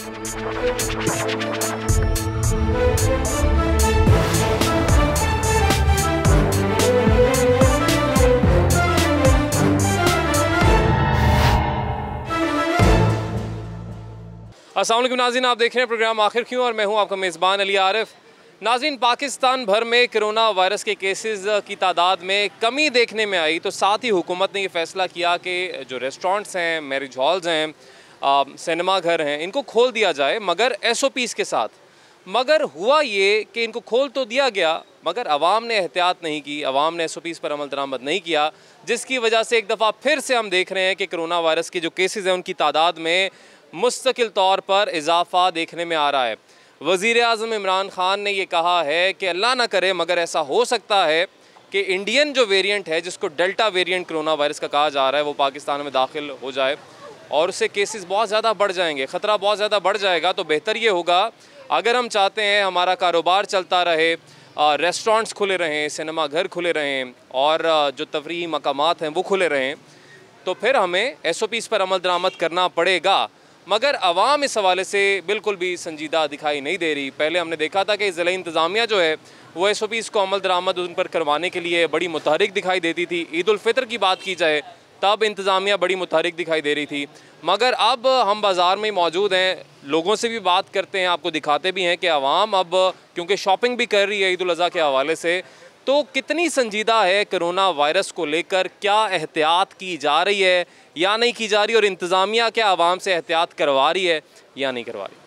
अस्सलाम वालेकुम नाज़रीन, आप देख रहे हैं प्रोग्राम आखिर क्यों और मैं हूं आपका मेज़बान अली आरिफ। नाज़रीन, पाकिस्तान भर में कोरोना वायरस के केसेस की तादाद में कमी देखने में आई, तो साथ ही हुकूमत ने ये फ़ैसला किया कि जो रेस्टोरेंट्स हैं, मैरिज हॉल्स हैं, सिनेमा घर हैं, इनको खोल दिया जाए मगर SOPs के साथ। मगर हुआ ये कि इनको खोल तो दिया गया मगर अवाम ने एहतियात नहीं की, अवाम ने SOPs पर अमल दरामद नहीं किया, जिसकी वजह से एक दफ़ा फिर से हम देख रहे हैं कि कोरोना वायरस के जो केसेस हैं उनकी तादाद में मुस्तकिल तौर पर इजाफ़ा देखने में आ रहा है। वज़ीर-ए-आज़म इमरान ख़ान ने ये कहा है कि अल्लाह ना करे मगर ऐसा हो सकता है कि इंडियन जो वेरिएंट है, जिसको डेल्टा वेरिएंट कोरोना वायरस का कहा जा रहा है, वो पाकिस्तान में दाखिल हो जाए और उससे केसेस बहुत ज़्यादा बढ़ जाएंगे, ख़तरा बहुत ज़्यादा बढ़ जाएगा। तो बेहतर ये होगा, अगर हम चाहते हैं हमारा कारोबार चलता रहे, रेस्टोरेंट्स खुले रहें, सिनेमा घर खुले रहें और जो तफरीही मकामात हैं वो खुले रहें, तो फिर हमें SOPs पर अमल दरामद करना पड़ेगा। मगर अवाम इस हवाले से बिल्कुल भी संजीदा दिखाई नहीं दे रही। पहले हमने देखा था कि ज़िला इंतज़ामिया जो है वो SOPs को अमल दरामद उन पर करवाने के लिए बड़ी मुतहरिक दिखाई देती थी। ईद उल फितर की बात की जाए तब इंतज़ामिया बड़ी मुतहरिक दिखाई दे रही थी। मगर अब हम बाज़ार में मौजूद हैं, लोगों से भी बात करते हैं, आपको दिखाते भी हैं कि अवाम अब क्योंकि शॉपिंग भी कर रही है ईद उल अज़हा के हवाले से, तो कितनी संजीदा है कोरोना वायरस को लेकर, क्या एहतियात की जा रही है या नहीं की जा रही, और इंतज़ामिया क्या आवाम से एहतियात करवा रही है या नहीं करवा रही।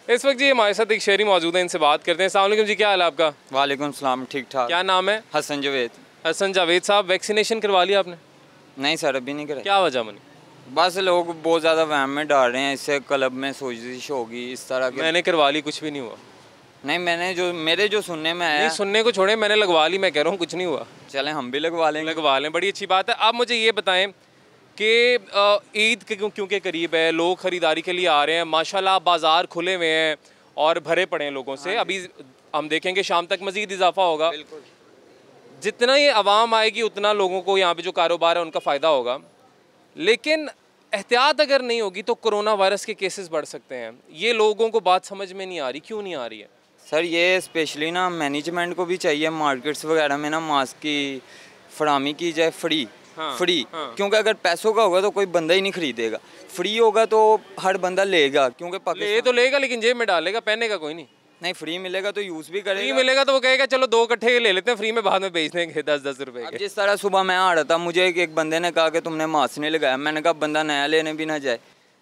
इस वक्त जी हमारे साथ एक शहरी मौजूद है, इनसे बात करते हैं। अस्सलाम वालेकुम जी, क्या हाल है आपका? वालेकुम सलाम, ठीक ठाक। क्या नाम है? हसन जावेद। हसन जावेद साहब, वैक्सीनेशन करवा लिया आपने? नहीं सर, अभी नहीं करा। क्या वजह बनी? बस लोग बहुत ज़्यादा वहम में डाल रहे हैं, इससे क्लब में सोजिश होगी इस तरह के। मैंने करवा ली, कुछ भी नहीं हुआ। नहीं, मेरे जो सुनने में आया। नहीं, सुनने को छोड़े, मैंने लगवा ली, मैं कह रहा हूँ कुछ नहीं हुआ। चलें हम भी लगवा लें। लगवा लें, बड़ी अच्छी बात है। आप मुझे ये बताएं कि ईद क्योंकि करीब है, लोग ख़रीदारी के लिए आ रहे हैं, माशाल्लाह बाज़ार खुले हुए हैं और भरे पड़े हैं लोगों से। अभी हम देखेंगे शाम तक मज़ीद इजाफा होगा। जितना ये आवाम आएगी उतना लोगों को यहाँ पे जो कारोबार है उनका फ़ायदा होगा, लेकिन एहतियात अगर नहीं होगी तो कोरोना वायरस के केसेस बढ़ सकते हैं। ये लोगों को बात समझ में नहीं आ रही, क्यों नहीं आ रही है? सर ये स्पेशली ना मैनेजमेंट को भी चाहिए मार्केट्स वगैरह में ना मास्क की फराहमी की जाए फ्री। क्योंकि अगर पैसों का होगा तो कोई बंदा ही नहीं खरीदेगा, फ्री होगा तो हर बंदा लेगा, क्योंकि ले तो लेगा लेकिन जेब में डालेगा, पहनेगा कोई नहीं। नहीं, फ्री मिलेगा तो यूज़ भी करेगा। फ्री मिलेगा तो वो कहेगा चलो 2 इकट्ठे ले लेते हैं, फ्री में बाद में बेच देंगे 10-10 रुपए के। जिस तरह सुबह मैं आ रहा था, मुझे एक बंदे ने कहा कि तुमने मास्क नहीं लगाया, मैंने कहा बंदा नया लेने भी ना जाए।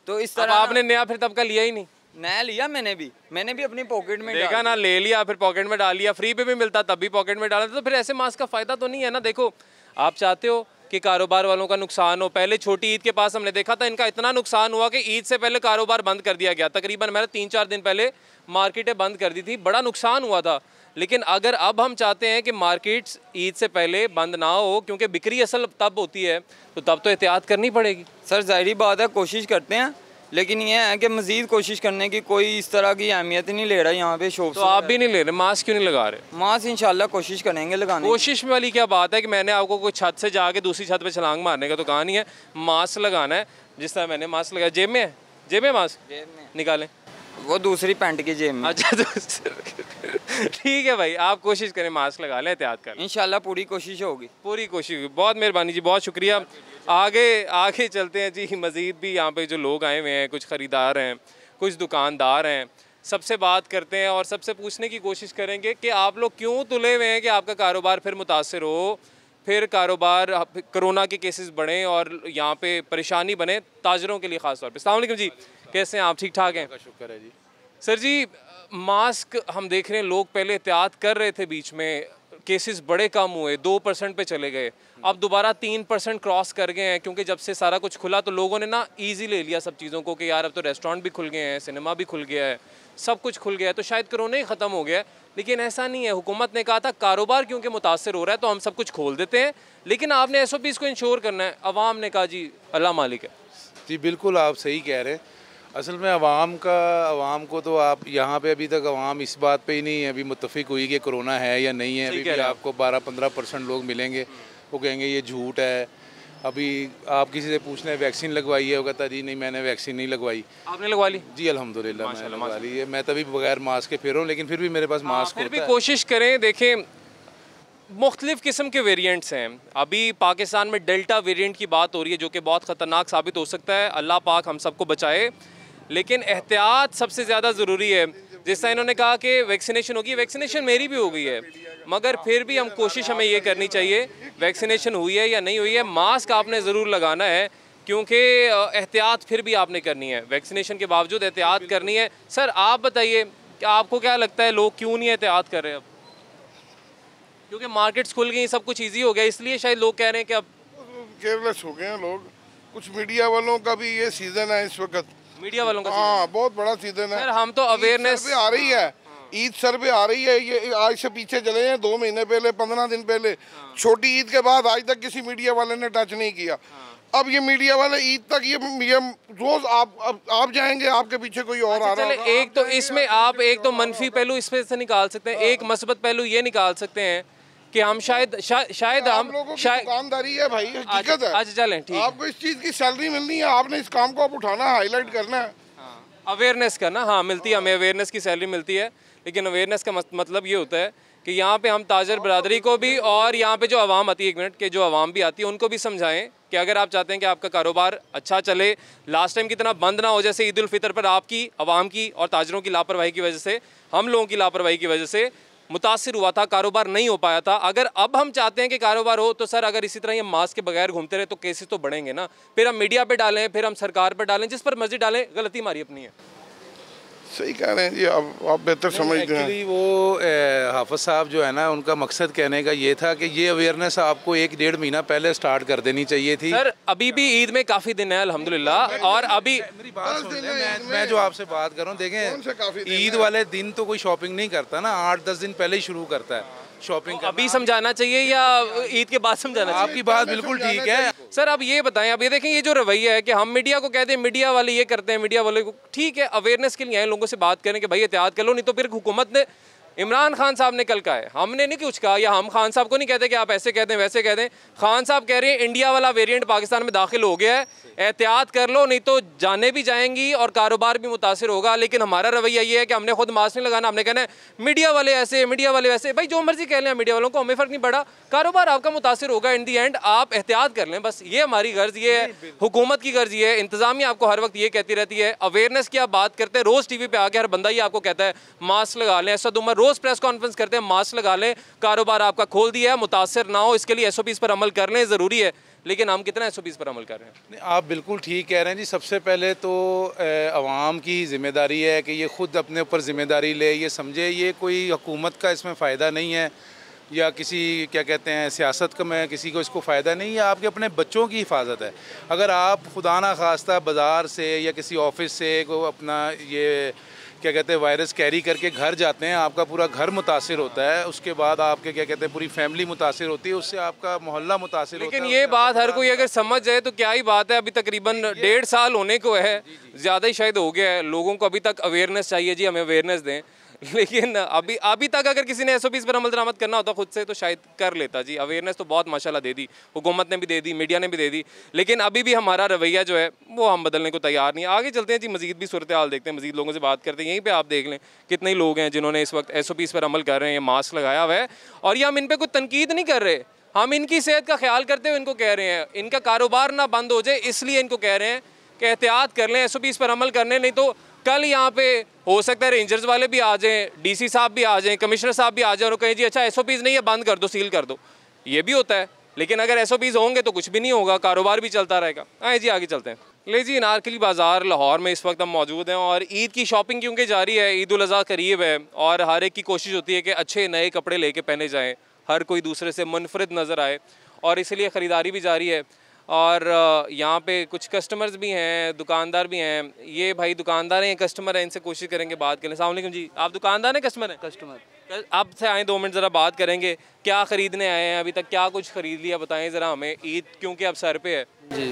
तो इस तरह आपने नया फिर तब का लिया ही नहीं? नया लिया मैंने भी अपनी पॉकेट में देखा ना, ले लिया फिर पॉकेट में डाल लिया, फ्री पे भी मिलता तब भी पॉकेट में डाला, तो फिर ऐसे मास्क का फ़ायदा तो नहीं है ना। देखो, आप चाहते हो कि कारोबार वालों का नुकसान हो। पहले छोटी ईद के पास हमने देखा था, इनका इतना नुकसान हुआ कि ईद से पहले कारोबार बंद कर दिया गया। तकरीबन मैंने 3-4 दिन पहले मार्केटें बंद कर दी थी, बड़ा नुकसान हुआ था। लेकिन अगर अब हम चाहते हैं कि मार्केट्स ईद से पहले बंद ना हो, क्योंकि बिक्री असल तब होती है, तो तब तो एहतियात करनी पड़ेगी। सर जाहिर बात है, कोशिश करते हैं, लेकिन ये है कि मज़ीद कोशिश करने की कोई इस तरह की अहमियत नहीं ले रहा है यहाँ पे शॉप। तो आप भी नहीं ले रहे? मास्क क्यों नहीं लगा रहे? मास्क इंशाल्लाह कोशिश करेंगे लगाने। कोशिश वाली क्या बात है कि मैंने आपको कोई छत से जाके दूसरी छत पे छलांग मारने का तो कहा नहीं है। मास्क लगाना है, जिस तरह मैंने मास्क लगाया। जेब में है? जेब में मास्क जेब में निकालें, वो दूसरी पैंट की जेब में। अच्छा ठीक है भाई, आप कोशिश करें, मास्क लगा लें, एहतियात करें। इंशाल्लाह पूरी कोशिश होगी। पूरी कोशिश होगी। बहुत मेहरबानी जी, बहुत शुक्रिया। आगे चलते हैं जी। मज़ीद भी यहाँ पे जो लोग आए हुए हैं, कुछ ख़रीदार हैं, कुछ दुकानदार हैं, सबसे बात करते हैं और सबसे पूछने की कोशिश करेंगे कि आप लोग क्यों तुले हुए हैं कि आपका कारोबार फिर मुतासर हो, फिर कारोबार कोरोना के केसेस बढ़ें और यहाँ पे परेशानी बने ताजरों के लिए ख़ास तौर पे। अस्सलाम वालेकुम जी, कैसे हैं आप? ठीक ठाक हैं? शुक्र है जी। सर जी, मास्क हम देख रहे हैं, लोग पहले एहतियात कर रहे थे, बीच में केसेस बड़े कम हुए, 2% पे चले गए, अब दोबारा 3% क्रॉस कर गए हैं, क्योंकि जब से सारा कुछ खुला तो लोगों ने ना ईजी ले लिया सब चीज़ों को कि यार अब तो रेस्टोरेंट भी खुल गए हैं, सिनेमा भी खुल गया है, सब कुछ खुल गया है, तो शायद कोरोना ही ख़त्म हो गया है। लेकिन ऐसा नहीं है। हुकूमत ने कहा था कारोबार क्योंकि मुतासर हो रहा है तो हम सब कुछ खोल देते हैं, लेकिन आपने SOPs को इंश्योर करना है। अवाम ने कहा जी अल्लाह मालिक है। जी बिल्कुल, आप सही कह रहे हैं। असल में आवाम को तो आप यहाँ पे अभी तक आवाम इस बात पे ही नहीं है अभी मुत्तफिक हुई कि कोरोना है या नहीं है। अभी भी आपको 12-15% लोग मिलेंगे वो कहेंगे ये झूठ है। अभी आप किसी से पूछ लें वैक्सीन लगवाई है, वो कहता जी नहीं मैंने वैक्सीन नहीं लगवाई। आपने लगवा ली? जी अल्हम्दुलिल्लाह मैंने लगवा ली है। मैं तभी बगैर मास्क के फिर रहा हूँ, लेकिन फिर भी मेरे पास मास्क फिर भी कोशिश करें। देखें मुख्तलिफ़ किस्म के वेरिएंट्स हैं। अभी पाकिस्तान में डेल्टा वेरिएंट की बात हो रही है जो कि बहुत ख़तरनाक साबित हो सकता है। अल्लाह पाक हम सबको बचाए, लेकिन एहतियात सबसे ज़्यादा ज़रूरी है। जिस तरह इन्होंने कहा कि वैक्सीनेशन होगी, वैक्सीनेशन मेरी भी हो गई है, मगर फिर भी हम कोशिश हमें ये करनी चाहिए वैक्सीनेशन हुई है या नहीं हुई है, मास्क आपने ज़रूर लगाना है क्योंकि एहतियात फिर भी आपने करनी है। वैक्सीनेशन के बावजूद एहतियात करनी है। सर आप बताइए कि आपको क्या लगता है लोग क्यों नहीं एहतियात कर रहे हैं अब? क्योंकि मार्केट्स खुल गई, सब कुछ ईजी हो गया, इसलिए शायद लोग कह रहे हैं कि अब केयरलेस हो गए हैं लोग। कुछ मीडिया वालों का भी ये सीज़न है इस वक्त, मीडिया वालों का। हाँ बहुत बड़ा सीजन है। सर हम तो अवेयरनेस आ रही है, ईद सर पे आ रही है। ये आज से पीछे चले हैं 2 महीने पहले, 15 दिन पहले, छोटी ईद के बाद आज तक किसी मीडिया वाले ने टच नहीं किया। अब ये मीडिया वाले ईद तक ये रोज आप जाएंगे, आपके पीछे कोई और आ रहा है। एक तो इसमें आप एक तो मनफी पहलू इसमें से निकाल सकते हैं, एक मस्बत पहलू ये निकाल सकते हैं कि हम शायद हम लोगों की दुकानदारी है भाई, हकीकत है। अच्छा चलें ठीक, आपको इस चीज़ की सैलरी मिलनी है, आपने इस काम को आप उठाना है, हाईलाइट करना है, अवेयरनेस करना। हाँ मिलती है हमें, अवेयरनेस की सैलरी मिलती है, लेकिन अवेयरनेस का मतलब ये होता है कि यहाँ पे हम ताजर बरादरी को भी और यहाँ पे जो आवाम आती है, 1 मिनट के जो आवाम भी आती है उनको भी समझाएं कि अगर आप चाहते हैं कि आपका कारोबार अच्छा चले, लास्ट टाइम की तरह बंद ना हो, जैसे ईद उल फितर पर आपकी आवाम की और ताजरों की लापरवाही की वजह से, हम लोगों की लापरवाही की वजह से मुतासिर हुआ था, कारोबार नहीं हो पाया था। अगर अब हम चाहते हैं कि कारोबार हो तो सर अगर इसी तरह ये मास्क के बगैर घूमते रहे तो केसेस तो बढ़ेंगे ना। फिर हम मीडिया पे डालें, फिर हम सरकार पर डालें, जिस पर मर्जी डालें, गलती हमारी अपनी है। सही कह रहे हैं जी, आप बेहतर समझते हैं। एक्चुअली वो हाफिज साहब जो है ना, उनका मकसद कहने का ये था कि ये अवेयरनेस आपको 1-1.5 महीना पहले स्टार्ट कर देनी चाहिए थी। सर अभी भी ईद में काफ़ी दिन है अल्हम्दुलिल्लाह, और अभी मेरी बात सुन लें, मैं जो आपसे बात कर रहा हूँ, देखें ईद वाले दिन तो कोई शॉपिंग नहीं करता ना, 8-10 दिन पहले ही शुरू करता है शॉपिंग। अभी समझाना चाहिए या ईद के बाद समझाना चाहिए? आपकी बात बिल्कुल ठीक है। सर अब ये बताएं, अब ये देखें ये जो रवैया है कि हम मीडिया को कहते हैं मीडिया वाले ये करते हैं, मीडिया वाले को ठीक है अवेयरनेस के लिए आए, लोगों से बात करें कि भाई एहतियात कर लो, नहीं तो फिर हुकूमत ने, इमरान खान साहब ने कल कहा है, हमने नहीं कुछ कहा, या हम खान साहब को नहीं कहते कि आप ऐसे कहते हैं वैसे कहते हैं। खान साहब कह रहे हैं इंडिया वाला वेरिएंट पाकिस्तान में दाखिल हो गया है, एहतियात कर लो नहीं तो जाने भी जाएंगी और कारोबार भी मुतासिर होगा। लेकिन हमारा रवैया ये है कि हमने खुद मास्क नहीं लगाना, हमने कहना है मीडिया वाले ऐसे, मीडिया वाले वैसे। भाई जो मर्जी कह लें मीडिया वालों को, हमें फ़र्क नहीं पड़ा, कारोबार आपका मुतासिर होगा इन दी एंड, आप एहतियात कर लें बस। ये हमारी गर्ज, ये है हुकूमत की गर्ज, ये है इंतज़ामिया आपको हर वक्त ये कहती रहती है। अवेयरनेस की आप बात करते हैं, रोज़ TV पे आके हर बंदा ही आपको कहता है मास्क लगा लें। असद उमर रोज़ प्रेस कॉन्फ्रेंस करते हैं मास्क लगा लें, कारोबार आपका खोल दिया है, मुतासिर ना हो इसके लिए SOPs पर अमल कर लें, ज़रूरी है। लेकिन हम कितना SOPs पर अमल कर रहे हैं? नहीं, आप बिल्कुल ठीक कह रहे हैं जी। सबसे पहले तो आवाम की ज़िम्मेदारी है कि ये ख़ुद अपने ऊपर ज़िम्मेदारी ले, ये समझे ये कोई हुकूमत का इसमें फ़ायदा नहीं है या किसी क्या कहते हैं सियासत का में किसी को इसको फ़ायदा नहीं है, आपके अपने बच्चों की हिफाजत है। अगर आप खुदा ना खास्ता बाज़ार से या किसी ऑफिस से को अपना ये क्या कहते हैं वायरस कैरी करके घर जाते हैं, आपका पूरा घर मुतासिर होता है, उसके बाद आपके क्या कहते हैं पूरी फैमिली मुतासिर होती है, उससे आपका मोहल्ला मुतासिर होता है। लेकिन ये बात हर कोई अगर समझ जाए तो क्या ही बात है। अभी तकरीबन 1.5 साल होने को है, ज़्यादा ही शायद हो गया है। लोगों को अभी तक अवेयरनेस चाहिए जी, हमें अवेयरनेस दें। लेकिन अभी तक अगर किसी ने SOPs पर अमल दरामद करना होता खुद से तो शायद कर लेता जी। अवेयरनेस तो बहुत माशाल्लाह दे दी, हुकूमत ने भी दे दी, मीडिया ने भी दे दी, लेकिन अभी भी हमारा रवैया जो है वो हम बदलने को तैयार नहीं है। आगे चलते हैं जी, मजीद भी सूरत हाल देखते हैं, मजीद लोगों से बात करते हैं। यहीं पर आप देख लें कितने ही लोग हैं जिन्होंने इस वक्त SOPs पर अमल कर रहे हैं, मास्क लगाया हुआ है, और ये हम इन पर कोई तनकीद नहीं कर रहे, हम इनकी सेहत का ख्याल करते हुए इनको कह रहे हैं इनका कारोबार ना बंद हो जाए, इसलिए इनको कह रहे हैं कि एहतियात कर लें, SOPs पर अमल करने, नहीं तो कल यहाँ पे हो सकता है रेंजर्स वाले भी आ जाएं, DC साहब भी आ जाएं, कमिश्नर साहब भी आ जाएं और कहें जी अच्छा SOPs नहीं है, बंद कर दो, सील कर दो। ये भी होता है, लेकिन अगर SOPs होंगे तो कुछ भी नहीं होगा, कारोबार भी चलता रहेगा। आए जी आगे चलते हैं। ले जी, अनारकली बाज़ार लाहौर में इस वक्त हम मौजूद हैं और ईद की शॉपिंग क्योंकि जारी है, ईद उल अज़हा करीब है और हर एक की कोशिश होती है कि अच्छे नए कपड़े लेके पहने जाएँ, हर कोई दूसरे से मुनफरिद नज़र आए, और इसीलिए ख़रीदारी भी जारी है। और यहाँ पे कुछ कस्टमर्स भी हैं, दुकानदार भी हैं। ये भाई दुकानदार हैं, कस्टमर हैं, इनसे कोशिश करेंगे बात करें। अस्सलाम वालेकुम जी, आप दुकानदार हैं कस्टमर हैं? कस्टमर। आपसे आए 2 मिनट ज़रा बात करेंगे, क्या ख़रीदने आए हैं, अभी तक क्या कुछ ख़रीद लिया बताएं ज़रा हमें, ईद क्योंकि अब सर पे है। जी,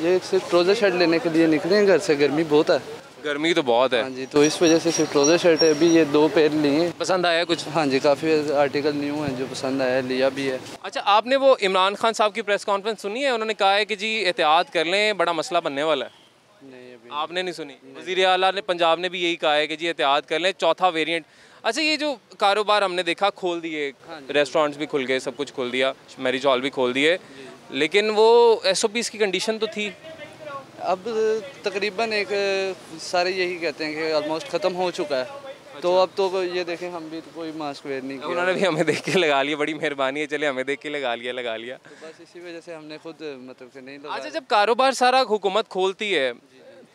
ये सिर्फ ट्राउज़र शर्ट लेने के लिए निकले हैं घर से, गर्मी बहुत है। गर्मी तो बहुत है। हाँ जी, तो इस वजह से सिर्फ ट्राउज़र शर्ट है, अभी ये 2 पेयर लिए। पसंद आया कुछ? हाँ जी, काफ़ी आर्टिकल न्यू हैं जो पसंद आया, लिया भी है। अच्छा, आपने वो इमरान खान साहब की प्रेस कॉन्फ्रेंस सुनी है? उन्होंने कहा है कि जी एहतियात कर लें, बड़ा मसला बनने वाला है। नहीं, अभी आपने नहीं सुनी? वज़ीर आला ने पंजाब ने भी यही कहा है कि जी एहतियात कर लें, चौथा वेरिएंट। अच्छा, ये जो कारोबार हमने देखा खोल दिए, रेस्टोरेंट्स भी खुल गए, सब कुछ खोल दिया, मैरिज हॉल भी खोल दिए, लेकिन वो SOPs की कंडीशन तो थी। अब तकरीबन एक सारे यही कहते हैं कि ऑलमोस्ट ख़त्म हो चुका है। तो अब तो ये देखें, हम भी तो कोई मास्क वेयर नहीं किया। उन्होंने भी हमें देख के लगा लिया, बड़ी मेहरबानी है, चले हमें देख के लगा लिया। तो बस इसी वजह से हमने खुद मतलब कि नहीं लगाया। अच्छा, जब कारोबार सारा हुकूमत खोलती है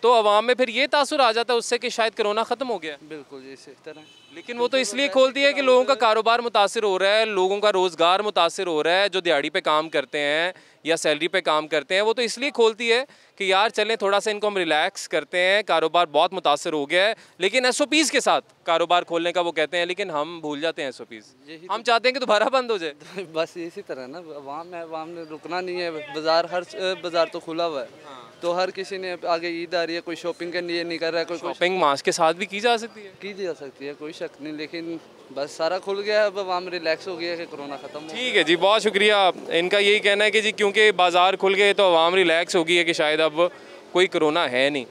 तो अवाम में फिर ये तासुर आ जाता है उससे कि शायद कोरोना ख़त्म हो गया। बिल्कुल जी, इसी तरह। लेकिन वो तो इसलिए खोलती है कि लोगों का कारोबार मुतासिर हो रहा है, लोगों का रोज़गार मुतासिर हो रहा है, जो दिहाड़ी पे काम करते हैं या सैलरी पे काम करते हैं, वो तो इसलिए खोलती है कि यार चलें थोड़ा सा इनको हम रिलैक्स करते हैं, कारोबार बहुत मुतासिर हो गया है। लेकिन SOPs के साथ कारोबार खोलने का वो कहते हैं, लेकिन हम भूल जाते हैं SOPs। हम चाहते हैं कि दोबारा बंद हो जाए। बस इसी तरह ना, अवाम ने रुकना नहीं है। बाज़ार, हर बाज़ार तो खुला हुआ है, तो हर किसी ने आगे ईद आ रही है, कोई शॉपिंग के लिए नहीं कर रहा है, कोई शॉपिंग मास्क के साथ भी की जा सकती है, की जा सकती है, कोई शक नहीं। लेकिन बस सारा खुल गया है, अब अवाम रिलैक्स हो गया है कि कोरोना ख़त्म हो। ठीक है जी, बहुत शुक्रिया। इनका यही कहना है कि जी क्योंकि बाज़ार खुल गए तो अवाम रिलैक्स हो गई है कि शायद अब कोई कोरोना है नहीं।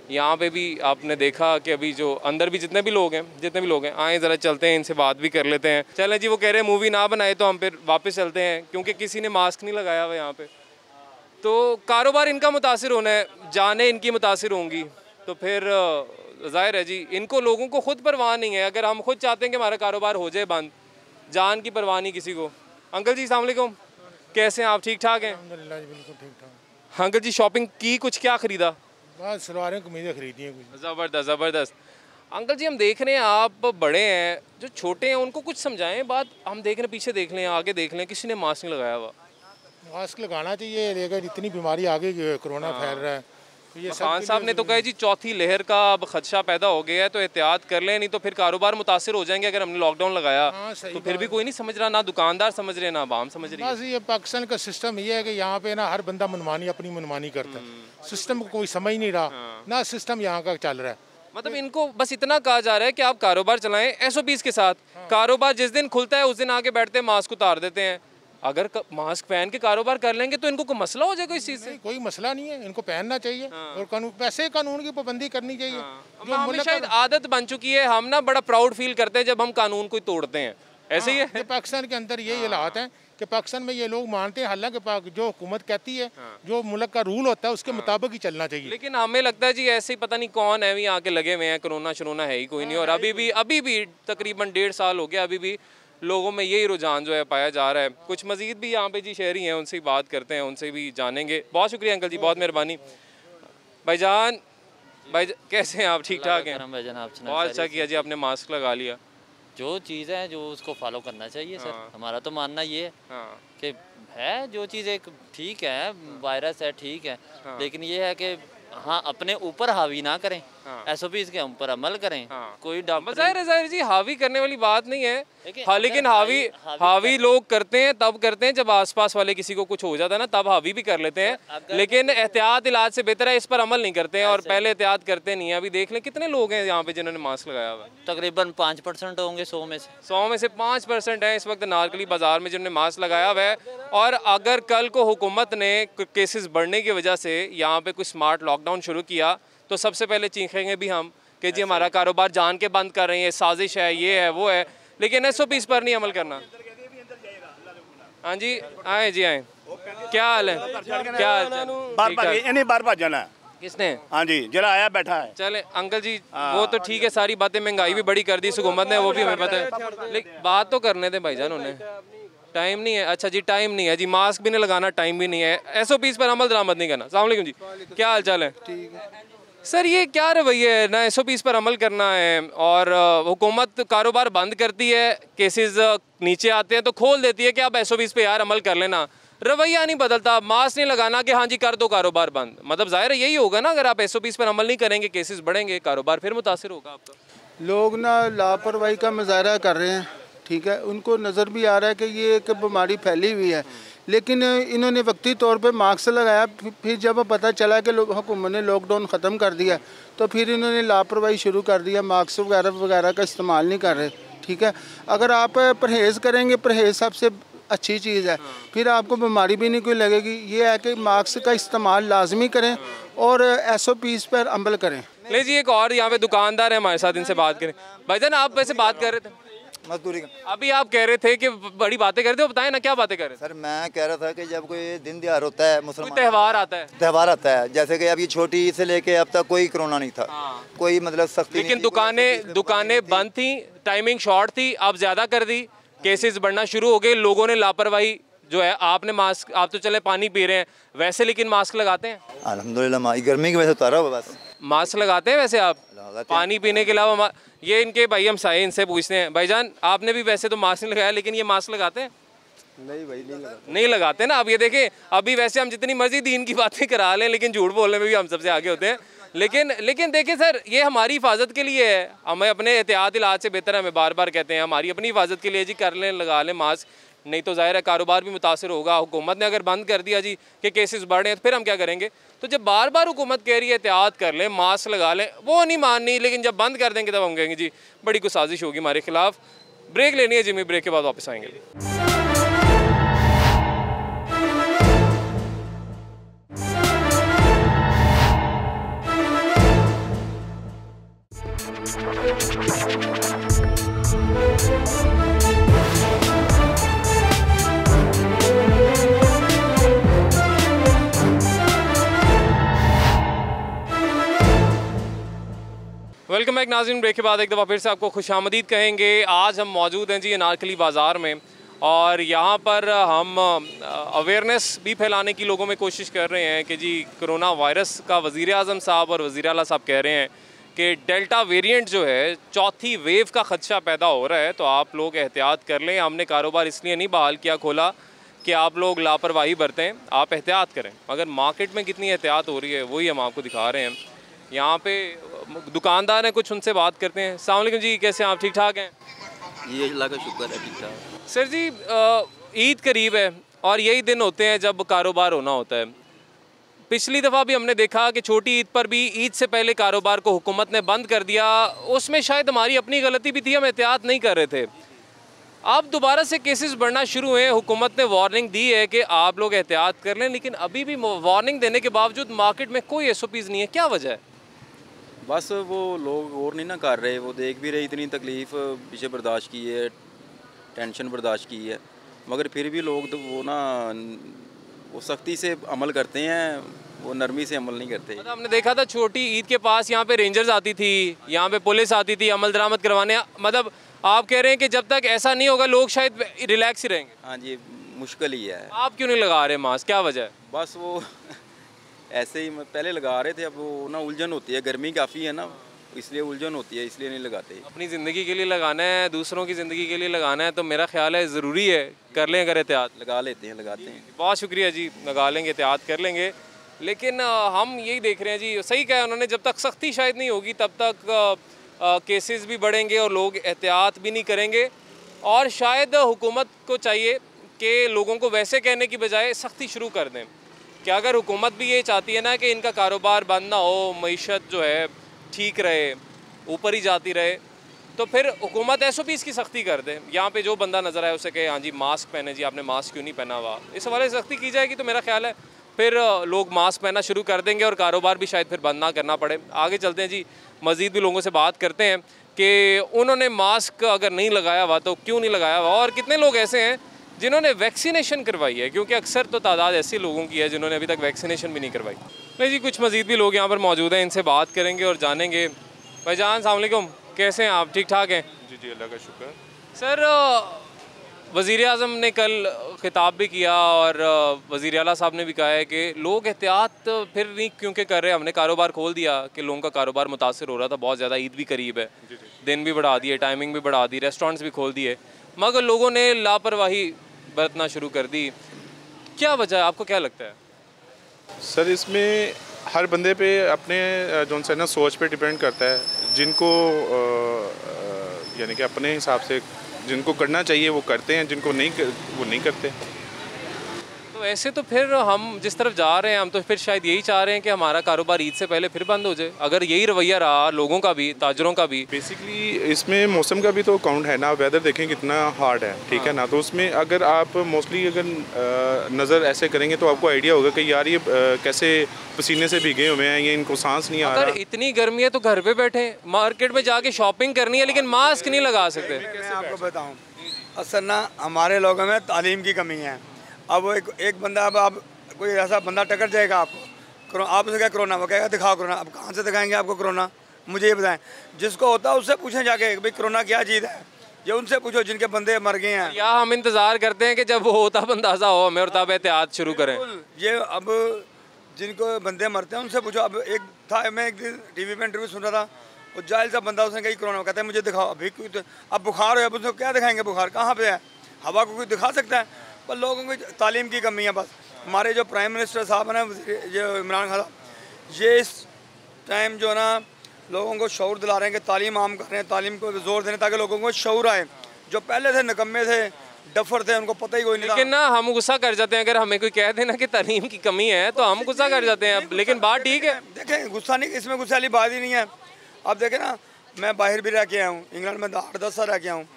यहाँ पे भी आपने देखा कि अभी जो अंदर भी जितने भी लोग हैं आए ज़रा चलते हैं, इनसे बात भी कर लेते हैं। चलें जी, वो कह रहे हैं मूवी ना बनाए तो हम फिर वापस चलते हैं, क्योंकि किसी ने मास्क नहीं लगाया हुआ यहाँ पे। तो कारोबार इनका मुतासिर होना है, जाने इनकी मुतासिर होंगी, तो फिर ज़ाहिर है जी इनको लोगों को खुद परवाह नहीं है। अगर हम खुद चाहते हैं कि हमारा कारोबार हो जाए बंद, जान की परवाह नहीं किसी को। अंकल जी अस्सलाम वालेकुम, कैसे हैं आप? ठीक ठाक हैं? अल्हम्दुलिल्लाह जी, बिल्कुल ठीक ठाक। अंकल जी शॉपिंग की, कुछ क्या ख़रीदा? बस सलवारें कमीज़ें खरीदी हैं कुछ। ज़बरदस्त ज़बरदस्त। अंकल जी हम देख रहे हैं आप बड़े हैं, जो छोटे हैं उनको कुछ समझाएं बात। हम देख रहे हैं, पीछे देख लें, आगे देख लें, किसी ने मास्क नहीं लगाया हुआ। मास्क लगाना चाहिए, लेकिन इतनी बीमारी आगे कोरोना फैल रहा है तो ये खान साहब ने तो कहा जी चौथी लहर का अब खदशा पैदा हो गया है, तो एहतियात कर लें, नहीं तो फिर कारोबार मुतासिर हो जाएंगे। अगर हमने लॉकडाउन लगाया तो फिर भी कोई नहीं समझ रहा, ना दुकानदार समझ रहे, ना आवाम समझ रही है। बस ये पाकिस्तान का सिस्टम ये है कि यहाँ पे ना हर बंदा मनमानी अपनी मनमानी करता है, सिस्टम को कोई समझ नहीं रहा, ना सिस्टम यहाँ का चल रहा है। मतलब इनको बस इतना कहा जा रहा है कि आप कारोबार चलाएं SOPs के साथ। कारोबार जिस दिन खुलता है उस दिन आके बैठते हैं, मास्क उतार देते हैं। अगर मास्क पहन के कारोबार कर लेंगे तो इनको कोई मसला हो जाएगा इस चीज़ से? कोई मसला नहीं है, इनको पहनना चाहिए और कानून, वैसे कानून की पाबंदी करनी चाहिए। हमें शायद आदत बन चुकी है, हम ना बड़ा प्राउड फील करते हैं जब हम कानून को तोड़ते हैं, ऐसे ही है। पाकिस्तान के अंदर यही हालात हैं कि पाकिस्तान में ये लोग मानते हैं, हालांकि जो हुकूमत कहती है, जो मुल्क का रूल होता है उसके मुताबिक ही चलना चाहिए। लेकिन हमें लगता है जी ऐसे ही पता नहीं कौन है भी आके लगे हुए हैं, कोरोना शरोना है ही कोई नहीं। और अभी भी तकरीबन 1.5 साल हो गया, अभी भी लोगों में यही रुझान जो है पाया जा रहा है। कुछ मजीद भी यहाँ पे जी शहरी हैं, उनसे बात करते हैं, उनसे भी जानेंगे। बहुत शुक्रिया अंकल जी, बहुत मेहरबानी। भाईजान कैसे हैं आप? ठीक ठाक हैं? बहुत अच्छा किया जी, आपने मास्क लगा लिया। जो चीज़ है जो उसको फॉलो करना चाहिए सर। हमारा तो मानना ये है कि है जो चीज़ एक ठीक है, वायरस है ठीक है, लेकिन ये है कि हाँ अपने ऊपर हावी ना करें, SOPs के ऊपर अमल करें। कोई डॉक्टर ज़ाहिर जी हावी करने वाली बात नहीं है, हाँ, लेकिन हावी लोग करते हैं तब करते हैं जब आसपास वाले किसी को कुछ हो जाता है ना, तब हावी भी कर लेते हैं। लेकिन एहतियात इलाज से बेहतर है, इस पर अमल नहीं करते हैं और पहले एहतियात करते नहीं है। अभी देख लें कितने लोग हैं यहाँ पे जिन्होंने मास्क लगाया हुआ है। तकरीबन 5% होंगे 100 में से। 100 में से 5% है इस वक्त नारकली बाजार में जिन्होंने मास्क लगाया हुआ है। और अगर कल को हुकूमत ने केसेस बढ़ने की वजह से यहाँ पे कोई स्मार्ट लॉकडाउन शुरू किया तो सबसे पहले चीखेंगे भी हम कि जी हमारा कारोबार जान के बंद कर रहे हैं, साजिश है, ये है वो है। लेकिन SOPs पर नहीं अमल करना। हाँ जी, आए जी आए, क्या हाल है? क्या बार बार जाना है किसने? हाँ जी, जरा आया बैठा है। चले अंकल जी, वो तो ठीक है, सारी बातें, महंगाई भी बड़ी कर दी इस हुकूमत ने, वो भी हमें पता है, लेकिन बात तो करने दें भाईजान, उन्हें टाइम नहीं है। अच्छा जी, टाइम नहीं है जी, मास्क भी नहीं लगाना, टाइम भी नहीं है, SOPs पर अमल दरामद नहीं करना। अस्सलाम वालेकुम जी, क्या हाल चाल है? ठीक है सर, ये क्या रवैया है ना, SOPs पर अमल करना है और हुकूमत कारोबार बंद करती है, केसेस नीचे आते हैं तो खोल देती है कि अब SOPs पे यार अमल कर लेना। रवैया नहीं बदलता, मास्क नहीं लगाना कि हाँ जी कर दो कारोबार बंद। मतलब जाहिर है यही होगा ना, अगर आप SOPs पर अमल नहीं करेंगे केसेस बढ़ेंगे, कारोबार फिर मुतासिर होगा आपका। लोग ना लापरवाही का मुजाहरा कर रहे हैं, ठीक है, उनको नज़र भी आ रहा है कि ये एक बीमारी फैली हुई है, लेकिन इन्होंने वक्ती तौर पे मास्क लगाया, फिर जब पता चला कि हुकूमत ने लॉकडाउन ख़त्म कर दिया तो फिर इन्होंने लापरवाही शुरू कर दिया, मास्क वगैरह का इस्तेमाल नहीं कर रहे। ठीक है, अगर आप परहेज़ करेंगे, परहेज़ सबसे अच्छी चीज़ है, फिर आपको बीमारी भी नहीं कोई लगेगी। ये है कि मास्क का इस्तेमाल लाजमी करें और SOPs पर अमल करें। ले जी, एक और यहाँ पे दुकानदार है हमारे साथ, इनसे बात करें। भाईजान, आप वैसे बात कर रहे थे मजदूरी का, अभी आप कह रहे थे कि बड़ी बातें कर रहे थे, बताएं ना क्या बातें कर रहे थे। सर मैं कह रहा था कि जब कोई दिन त्योहार होता है, मुसलमान त्यौहार आता है, त्यौहार आता है, जैसे कि अब ये छोटी से लेके अब तक कोई कोरोना नहीं था, कोई मतलब सख्ती, लेकिन दुकानें बंद थी, टाइमिंग शॉर्ट थी, अब ज़्यादा कर दी, केसेस बढ़ना शुरू हो गए, लोगों ने लापरवाही जो है। आपने मास्क, आप तो चले पानी पी रहे हैं वैसे, लेकिन मास्क लगाते हैं? अल्हम्दुलिल्लाह गर्मी की वजह से उतारा हुआ, बस मास्क लगाते हैं वैसे आप पानी पीने के अलावा? ये इनके भाई हम साए इनसे पूछते हैं। भाईजान, आपने भी वैसे तो मास्क नहीं लगाया, लेकिन ये मास्क लगाते हैं? नहीं भाई, नहीं लगाते ना। अब ये देखें, अभी वैसे हम जितनी मर्जी दीन की बातें करा लें, लेकिन झूठ बोलने में भी हम सबसे आगे होते हैं। लेकिन देखिए सर, ये हमारी हिफाजत के लिए है, हमें अपने एहतियात इलाज से बेहतर, हमें बार बार कहते हैं, हमारी अपनी हिफाजत के लिए जी कर लें, लगा लें मास्क, नहीं तो ज़ाहिर है कारोबार भी मुतासर होगा। हुकूमत ने अगर बंद कर दिया जी कि केसेस बढ़ रहे हैं, तो फिर हम क्या करेंगे? तो जब बार बार हुकूमत कह रही है एहतियात कर लें, मास्क लगा लें, वो नहीं माननी, लेकिन जब बंद कर देंगे तब हम कहेंगे जी बड़ी कुछ साजिश होगी हमारे खिलाफ। ब्रेक लेनी है जिमी, ब्रेक के बाद वापस आएंगे। वेलकम बैक नाज़रीन, ब्रेक के बाद एक दफ़ा फिर से आपको खुशामदीद कहेंगे। आज हम मौजूद हैं जी अनारकली बाज़ार में, और यहाँ पर हम अवेयरनेस भी फैलाने की लोगों में कोशिश कर रहे हैं कि जी कोरोना वायरस का वज़ीर आज़म साहब और वज़ीर आला साहब कह रहे हैं कि डेल्टा वेरिएंट जो है, चौथी वेव का ख़दशा पैदा हो रहा है, तो आप लोग एहतियात कर लें। हमने कारोबार इसलिए नहीं बहाल किया, खोला कि आप लोग लापरवाही बरतें, आप एहतियात करें। मगर मार्केट में कितनी एहतियात हो रही है वही हम आपको दिखा रहे हैं। यहाँ पे दुकानदार हैं, कुछ उनसे बात करते हैं। अस्सलाम वालेकुम जी, कैसे हैं आप? ठीक ठाक हैं? ये अल्लाह का शुक्र है, ठीक ठाक। सर जी, ईद करीब है और यही दिन होते हैं जब कारोबार होना होता है। पिछली दफ़ा भी हमने देखा कि छोटी ईद पर भी, ईद से पहले कारोबार को हुकूमत ने बंद कर दिया। उसमें शायद हमारी अपनी गलती भी थी, हम एहतियात नहीं कर रहे थे। अब दोबारा से केसेस बढ़ना शुरू हुए, हुकूमत ने वार्निंग दी है कि आप लोग एहतियात कर लें, लेकिन अभी भी वार्निंग देने के बावजूद मार्केट में कोई SOPs नहीं है। क्या वजह है? बस वो लोग और नहीं ना कर रहे, वो देख भी रहे, इतनी तकलीफ़ पीछे बर्दाश्त की है, टेंशन बर्दाश्त की है, मगर फिर भी लोग तो वो ना वो सख्ती से अमल करते हैं, वो नरमी से अमल नहीं करते। मतलब हमने देखा था छोटी ईद के पास यहाँ पे रेंजर्स आती थी, यहाँ पे पुलिस आती थी अमल दरामद करवाने। मतलब आप कह रहे हैं कि जब तक ऐसा नहीं होगा लोग शायद रिलैक्स ही रहेंगे? हाँ जी, मुश्किल ही है। आप क्यों नहीं लगा रहे मास्क, क्या वजह है? बस वो ऐसे ही पहले लगा रहे थे, अब वो ना उलझन होती है, गर्मी काफ़ी है ना, इसलिए उलझन होती है, इसलिए नहीं लगाते। अपनी ज़िंदगी के लिए लगाना है, दूसरों की ज़िंदगी के लिए लगाना है, तो मेरा ख्याल है ज़रूरी है, कर लें अगर एहतियात। लगा लेते हैं, लगाते हैं। बहुत शुक्रिया जी, लगा लेंगे, एहतियात कर लेंगे। लेकिन हम यही देख रहे हैं जी, सही कहा उन्होंने, जब तक सख्ती शायद नहीं होगी तब तक केसेस भी बढ़ेंगे और लोग एहतियात भी नहीं करेंगे। और शायद हुकूमत को चाहिए कि लोगों को वैसे कहने की बजाय सख्ती शुरू कर दें कि अगर हुकूमत भी ये चाहती है ना कि इनका कारोबार बंद ना हो, मईशत जो है ठीक रहे, ऊपर ही जाती रहे, तो फिर हुकूमत SOPs की सख्ती कर दे। यहाँ पे जो बंदा नज़र आए उसे कहे हाँ जी मास्क पहने, जी आपने मास्क क्यों नहीं पहना हुआ, इस हवाले से सख्ती की जाएगी तो मेरा ख्याल है फिर लोग मास्क पहनना शुरू कर देंगे और कारोबार भी शायद फिर बंद ना करना पड़े। आगे चलते हैं जी, मज़ीद भी लोगों से बात करते हैं कि उन्होंने मास्क अगर नहीं लगाया हुआ तो क्यों नहीं लगाया हुआ, और कितने लोग ऐसे हैं जिन्होंने वैक्सीनेशन करवाई है, क्योंकि अक्सर तो तादाद ऐसी लोगों की है जिन्होंने अभी तक वैक्सीनेशन भी नहीं करवाई। नहीं जी, कुछ मज़ीद भी लोग यहाँ पर मौजूद हैं, इनसे बात करेंगे और जानेंगे। भाईजान अस्सलाम वालेकुम, कैसे हैं आप? ठीक ठाक हैं? जी जी, अल्लाह का शुक्र। सर, वज़ीर आज़म ने कल ख़िताब भी किया और वज़ीर आला साहब ने भी कहा है कि लोग एहतियात फिर नहीं क्योंकि कर रहे हैं, हमने कारोबार खोल दिया कि लोगों का कारोबार मुतासर हो रहा था बहुत ज़्यादा, ईद भी करीब है, दिन भी बढ़ा दिए, टाइमिंग भी बढ़ा दी, रेस्टोरेंट्स भी खोल दिए, मगर लोगों ने लापरवाही बरतना शुरू कर दी। क्या वजह है, आपको क्या लगता है? सर, इसमें हर बंदे पे अपने जो है ना सोच पे डिपेंड करता है। जिनको यानी कि अपने हिसाब से जिनको करना चाहिए वो करते हैं, जिनको नहीं वो नहीं करते। तो ऐसे तो फिर हम जिस तरफ जा रहे हैं, हम तो फिर शायद यही चाह रहे हैं कि हमारा कारोबार ईद से पहले फिर बंद हो जाए, अगर यही रवैया रहा लोगों का भी, ताजरों का भी। बेसिकली इसमें मौसम का भी तो काउंट है ना, वेदर देखें कितना हार्ड है, ठीक है ना। तो उसमें अगर आप मोस्टली अगर नज़र ऐसे करेंगे तो आपको आइडिया होगा कि यार ये कैसे पसीने से भीगे हुए हैं, ये इनको सांस नहीं आ रहा। अगर इतनी गर्मी है तो घर पे बैठे, मार्केट में जाके शॉपिंग करनी है लेकिन मास्क नहीं लगा सकते। मैं आपको बताऊँ, असल ना हमारे लोगों में तालीम की कमी है। अब एक बंदा, अब आप कोई ऐसा बंदा टकर जाएगा आपको, आप उसे क्या कोरोना, वो कहेगा दिखाओ कोरोना। अब कहाँ से दिखाएंगे आपको कोरोना, मुझे ये बताएं। जिसको होता है उससे पूछें जाके भाई कोरोना क्या चीज़ है, ये उनसे पूछो जिनके बंदे मर गए हैं। या हम इंतज़ार करते हैं कि जब वो होता अंदाज़ा हो हमें और तब एहतियात शुरू करें। ये अब जिनको बंदे मरते हैं उनसे पूछो। अब एक था, मैं एक दिन टीवी पे इंटरव्यू सुन रहा था, वो जाहिल सा बंदा, उसने कही कोरोना, कहता है मुझे दिखाओ। अभी कोई अब बुखार है, अब उसको क्या दिखाएंगे, बुखार कहाँ पे है, हवा को कोई दिखा सकता है। पर लोगों की तालीम की कमी है बस। हमारे जो प्राइम मिनिस्टर साहब हैं ना, जो इमरान खान साहब, ये इस टाइम जो है ना लोगों को शऊर दिला रहे हैं कि तालीम आम कर रहे हैं, तालीम को जोर देने ताकि लोगों को शऊर आए। जो पहले थे निकम्मे थे, डफर थे, उनको पता ही कोई नहीं था। लेकिन ना हम गुस्सा कर जाते हैं, अगर हमें कोई कह देना कि तालीम की कमी है तो हम गुस्सा कर जाते हैं। लेकिन बात ठीक है, देखें गुस्सा नहीं, इसमें गुस्से वाली बात ही नहीं है। आप देखें ना, मैं बाहर भी रह के आया हूँ, इंग्लैंड में 8-10 साल रह के आया हूँ।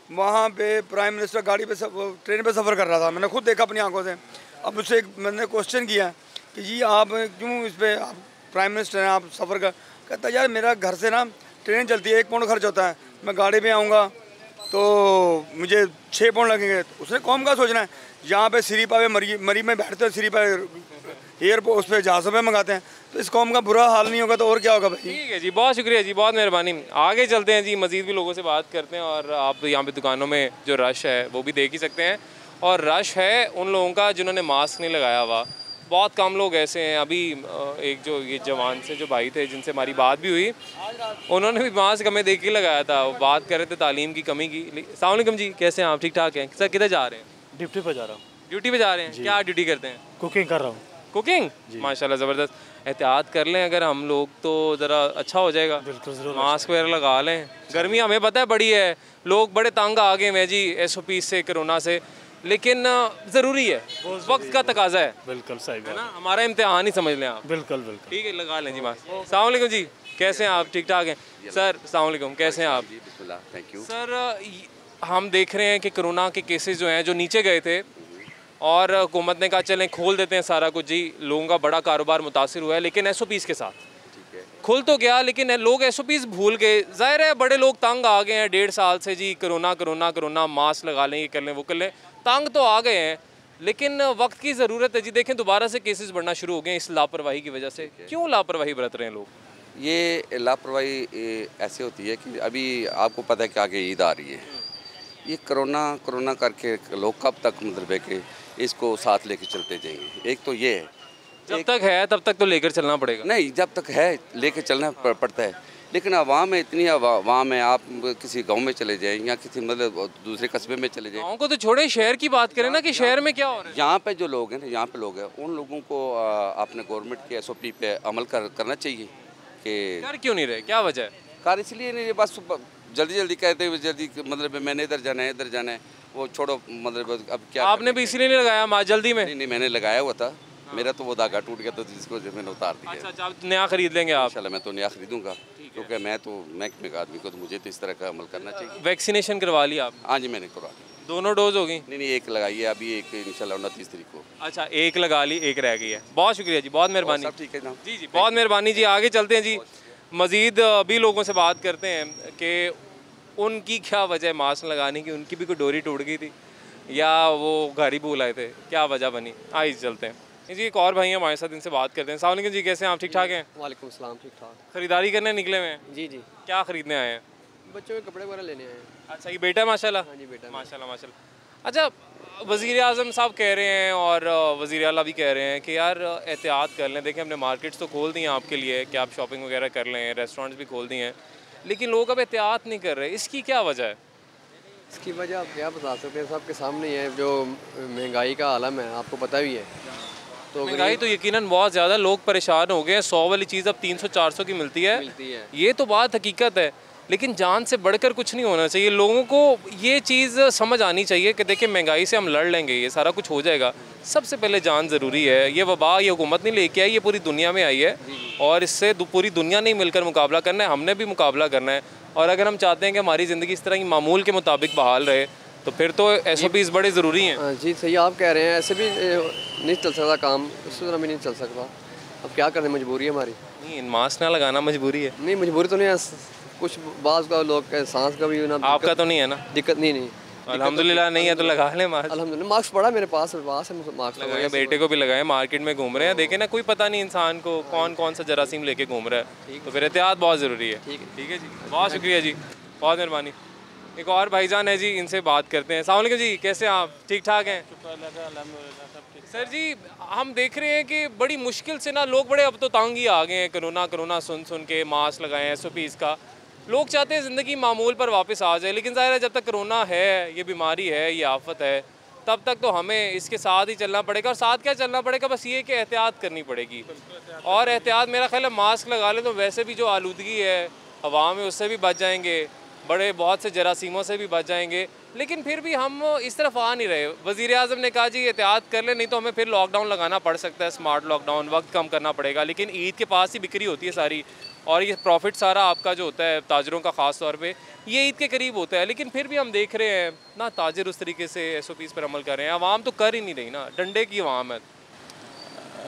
वहाँ पे प्राइम मिनिस्टर गाड़ी पे ट्रेन पे सफ़र कर रहा था, मैंने खुद देखा अपनी आंखों से। अब उससे मैंने क्वेश्चन किया कि जी आप क्यों इस पर, आप प्राइम मिनिस्टर हैं, आप सफ़र कर, कहता यार मेरा घर से ना ट्रेन चलती है, 1 पाउंड खर्च होता है, मैं गाड़ी पे आऊँगा तो मुझे 6 पाउंड लगेंगे। उसने कौम का सोचना है, यहाँ पे सिरीपा पे मरी में बैठते हैं, सिरीपा एयरपोर्ट उस पर जहाज़ों पे मंगाते हैं, तो इस कौम का बुरा हाल नहीं होगा तो और क्या होगा भाई। ठीक है जी, बहुत शुक्रिया जी, बहुत मेहरबानी। आगे चलते हैं जी, मज़ीद भी लोगों से बात करते हैं। और आप यहाँ पे दुकानों में जो रश है वो भी देख ही सकते हैं, और रश है उन लोगों का जिन्होंने मास्क नहीं लगाया हुआ। बहुत कम लोग ऐसे हैं। अभी एक जो ये जवान से जो भाई थे जिनसे हमारी बात भी हुई, उन्होंने भी मास्क हमें देख के लगाया था, वो बात कर रहे थे तालीम की कमी की। अस्सलाम वालेकुम जी, कैसे हैं आप, ठीक ठाक हैं सर? किधर जा रहे हैं? ड्यूटी पे जा रहा हूँ। ड्यूटी पे जा रहे हैं, क्या ड्यूटी करते हैं? कुकिंग कर रहा हूँ। कुकिंग, माशाल्लाह ज़बरदस्त। एहतियात कर लें अगर हम लोग तो ज़रा अच्छा हो जाएगा। बिल्कुल ज़रूर, मास्क वगैरह लगा लें। गर्मी हमें पता है बड़ी है, लोग बड़े तंग आ गए हैं जी SOP से, कोरोना से, लेकिन ज़रूरी है, वक्त का तकाजा है। बिल्कुल सही है ना, हमारा इम्तिहान ही समझ लें आप। बिल्कुल बिल्कुल, ठीक है, लगा लें जी मास्क। अस्सलाम वालेकुम जी, कैसे हैं आप, ठीक ठाक हैं सर? अस्सलाम वालेकुम, कैसे हैं आप? थैंक यू सर, हम देख रहे हैं कि कोरोना के केसेस जो हैं जो नीचे गए थे, और हुकूमत ने कहा चलें खोल देते हैं सारा कुछ जी, लोगों का बड़ा कारोबार मुतासिर हुआ है, लेकिन SOPs के साथ खुल तो गया, लेकिन लोग SOPs भूल गए। ज़ाहिर है बड़े लोग तंग आ गए हैं 1.5 साल से जी, कोरोना कोरोना कोरोना, मास्क लगा लें, ये कर लें वो कर लें, तंग तो आ गए हैं, लेकिन वक्त की ज़रूरत है जी। देखें दोबारा से केसेस बढ़ना शुरू हो गए हैं इस लापरवाही की वजह से। क्यों लापरवाही बरत रहे हैं लोग? ये लापरवाही ऐसे होती है कि अभी आपको पता है कि आगे ईद आ रही है, ये कोरोना करके लोग कब तक मतलब है कि इसको साथ लेके चलते जाएंगे। एक तो ये है, जब तक है तब तक तो लेकर चलना पड़ेगा। नहीं, जब तक है लेके चलना पड़ता है, लेकिन आवाम में इतनी आवाम है, आप किसी गांव में चले जाएं या किसी मतलब दूसरे कस्बे में चले जाएं। गांव को तो छोड़े, शहर की बात करें ना कि शहर में क्या हो रहा है। यहाँ पे जो लोग हैं ना, यहाँ पे लोग हैं, उन लोगों को अपने गवर्नमेंट के SOP पे अमल करना चाहिए। कि कर क्यों नहीं रहे, क्या वजह है? कार इसलिए नहीं, बस जल्दी कहते हुए जल्दी, मतलब मैंने इधर जाना है, वो छोड़ो, मतलब अब क्या। आपने भी इसीलिए नहीं लगाया जल्दी में? नहीं, मैंने लगाया हुआ था। मेरा तो वो धागा टूट गया तो जिसको मैंने उतार दिया। अच्छा, नया खरीद लेंगे आप? इंशाल्लाह मैं तो नया खरीदूंगा, क्योंकि मैं तो महकमे का आदमी को, तो मुझे तो इस तरह का अमल करना चाहिए। वैक्सीनेशन करवा ली आप? हाँ जी, मैंने करवा ली। दोनों डोज हो गई? नहीं, एक लगाई है अभी, एक इंशाल्लाह 29 तारीख को। अच्छा, एक लगा ली, एक रह गई है। बहुत शुक्रिया जी, बहुत मेहरबानी। ठीक है ना जी जी, बहुत मेहरबानी जी। आगे चलते हैं जी, मज़ीद भी लोगों से बात करते हैं कि उनकी क्या वजह है मास्क लगाने की। उनकी भी कोई डोरी टूट गई थी या वो घर ही भूल आए थे, क्या वजह बनी? आइए चलते हैं जी। एक और भाई हैं हमारे साथ, इनसे बात करते हैं। अस्सलाम वालेकुम जी, कैसे हैं आप, ठीक ठाक हैं? वालेकुम सलाम, ठीक ठाक। खरीदारी करने निकले हुए हैं? जी जी। क्या खरीदने आए हैं? बच्चों के कपड़े वगैरह लेने आए हैं। अच्छा, ये बेटा है माशाल्लाह? हाँ जी, बेटा माशाल्लाह माशाल्लाह। अच्छा, वज़ीर आज़म साहब कह रहे हैं और वज़ीर आला भी कह रहे हैं कि यार एहतियात कर लें। देखें, हमने मार्केट्स तो खोल दी हैं आपके लिए कि आप शॉपिंग वगैरह कर लें, रेस्टोरेंट्स भी खोल दिए हैं, लेकिन लोग अब एहतियात नहीं कर रहे। इसकी क्या वजह है? इसकी वजह आप क्या बता सकते हैं, सबके सामने ही है। जो महंगाई का आलम है, आपको पता भी है। तो महंगाई तो यकीनन बहुत ज़्यादा, लोग परेशान हो गए हैं। 100 वाली चीज़ अब 300-400 की मिलती है। मिलती है। ये तो बात हकीकत है, लेकिन जान से बढ़कर कुछ नहीं होना चाहिए। लोगों को ये चीज़ समझ आनी चाहिए कि देखिए महंगाई से हम लड़ लेंगे, ये सारा कुछ हो जाएगा, सबसे पहले जान ज़रूरी है। ये वबा ये हुकूमत नहीं लेके आई, ये पूरी दुनिया में आई है और इससे पूरी दुनिया ने मिलकर मुकाबला करना है, हमने भी मुकाबला करना है। और अगर हम चाहते हैं कि हमारी ज़िंदगी इस तरह की मामूल के मुताबिक बहाल रहे तो फिर तो SOPs बड़े ज़रूरी हैं। जी सही आप कह रहे हैं, ऐसे भी नहीं चल सकता काम, इस तरह भी नहीं चल सकता। अब क्या करें, मजबूरी है हमारी। नहीं, मास्क ना लगाना मजबूरी है? नहीं मजबूरी तो नहीं है, कुछ बाज़ का लोग के सांस का भी ना। आपका तो नहीं है ना? दिक्कत नहीं अल्हम्दुलिल्लाह नहीं है तो लगा लें मास्क। अल्हम्दुलिल्लाह मास्क पड़ा मेरे पास मास्क लगाए, बेटे को भी लगाए, मार्केट में घूम रहे हैं, देखे ना कोई पता नहीं इंसान को कौन कौन सा जरासीम लेके घूम रहा है, तो फिर एहतियात बहुत ज़रूरी है। ठीक है जी, बहुत शुक्रिया जी, बहुत मेहरबानी। एक और भाईजान है जी, इनसे बात करते हैं। अस्सलाम वालेकुम जी, कैसे हैं आप? ठीक ठाक हैं? सर जी, हम देख रहे हैं कि बड़ी मुश्किल से ना लोग बड़े अब तो तंग ही आ गए हैं, कोरोना सुन के मास्क लगाए हैं, SOPs का। लोग चाहते हैं ज़िंदगी मामूल पर वापस आ जाए, लेकिन ज़ाहिर है जब तक कोरोना है, ये बीमारी है, ये आफत है, तब तक तो हमें इसके साथ ही चलना पड़ेगा। और साथ क्या चलना पड़ेगा, बस ये कि एहतियात करनी पड़ेगी। और एहतियात मेरा ख्याल है मास्क लगा ले तो वैसे भी जो आलूदगी है हवा में उससे भी बच जाएंगे, बड़े बहुत से जरासीमों से भी बच जाएंगे। लेकिन फिर भी हम इस तरफ आ नहीं रहे। वज़ीर आज़म ने कहा जी एहतियात कर ले, नहीं तो हमें फिर लॉकडाउन लगाना पड़ सकता है, स्मार्ट लॉकडाउन, वक्त कम करना पड़ेगा। लेकिन ईद के पास ही बिक्री होती है सारी, और ये प्रॉफिट सारा आपका जो होता है ताजरों का ख़ास तौर पे ये ईद के करीब होता है। लेकिन फिर भी हम देख रहे हैं ना ताजिर उस तरीके से SOPs पर अमल कर रहे हैं, आवाम तो कर ही नहीं रही ना, डंडे की आवाम है।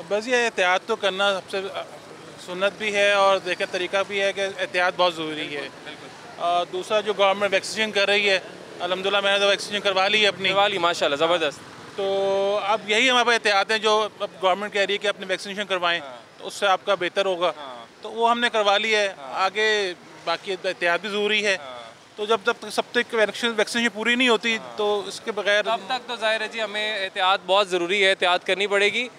बस ये एहतियात तो करना सबसे सुन्नत भी है और देखें तरीका भी है कि एहतियात बहुत ज़रूरी है। दूसरा जो गवर्नमेंट वैक्सीनेशन कर रही है, अल्हम्दुलिल्लाह मैंने तो वैक्सीनेशन करवा ली है अपनी, माशाल्लाह ज़बरदस्त। तो अब यही हमारे पास एहतियात हैं जो अब गवर्नमेंट कह रही है कि अपनी वैक्सीनेशन करवाएं, तो उससे आपका बेहतर होगा, तो वो हमने करवा ली है। आगे बाकी एहतियात भी ज़रूरी है, तो जब तक सब तक वैक्सीनेशन पूरी नहीं होती तो इसके बगैर तब तक तो ज़ाहिर है जी हमें एहतियात बहुत ज़रूरी है, एहतियात करनी पड़ेगी।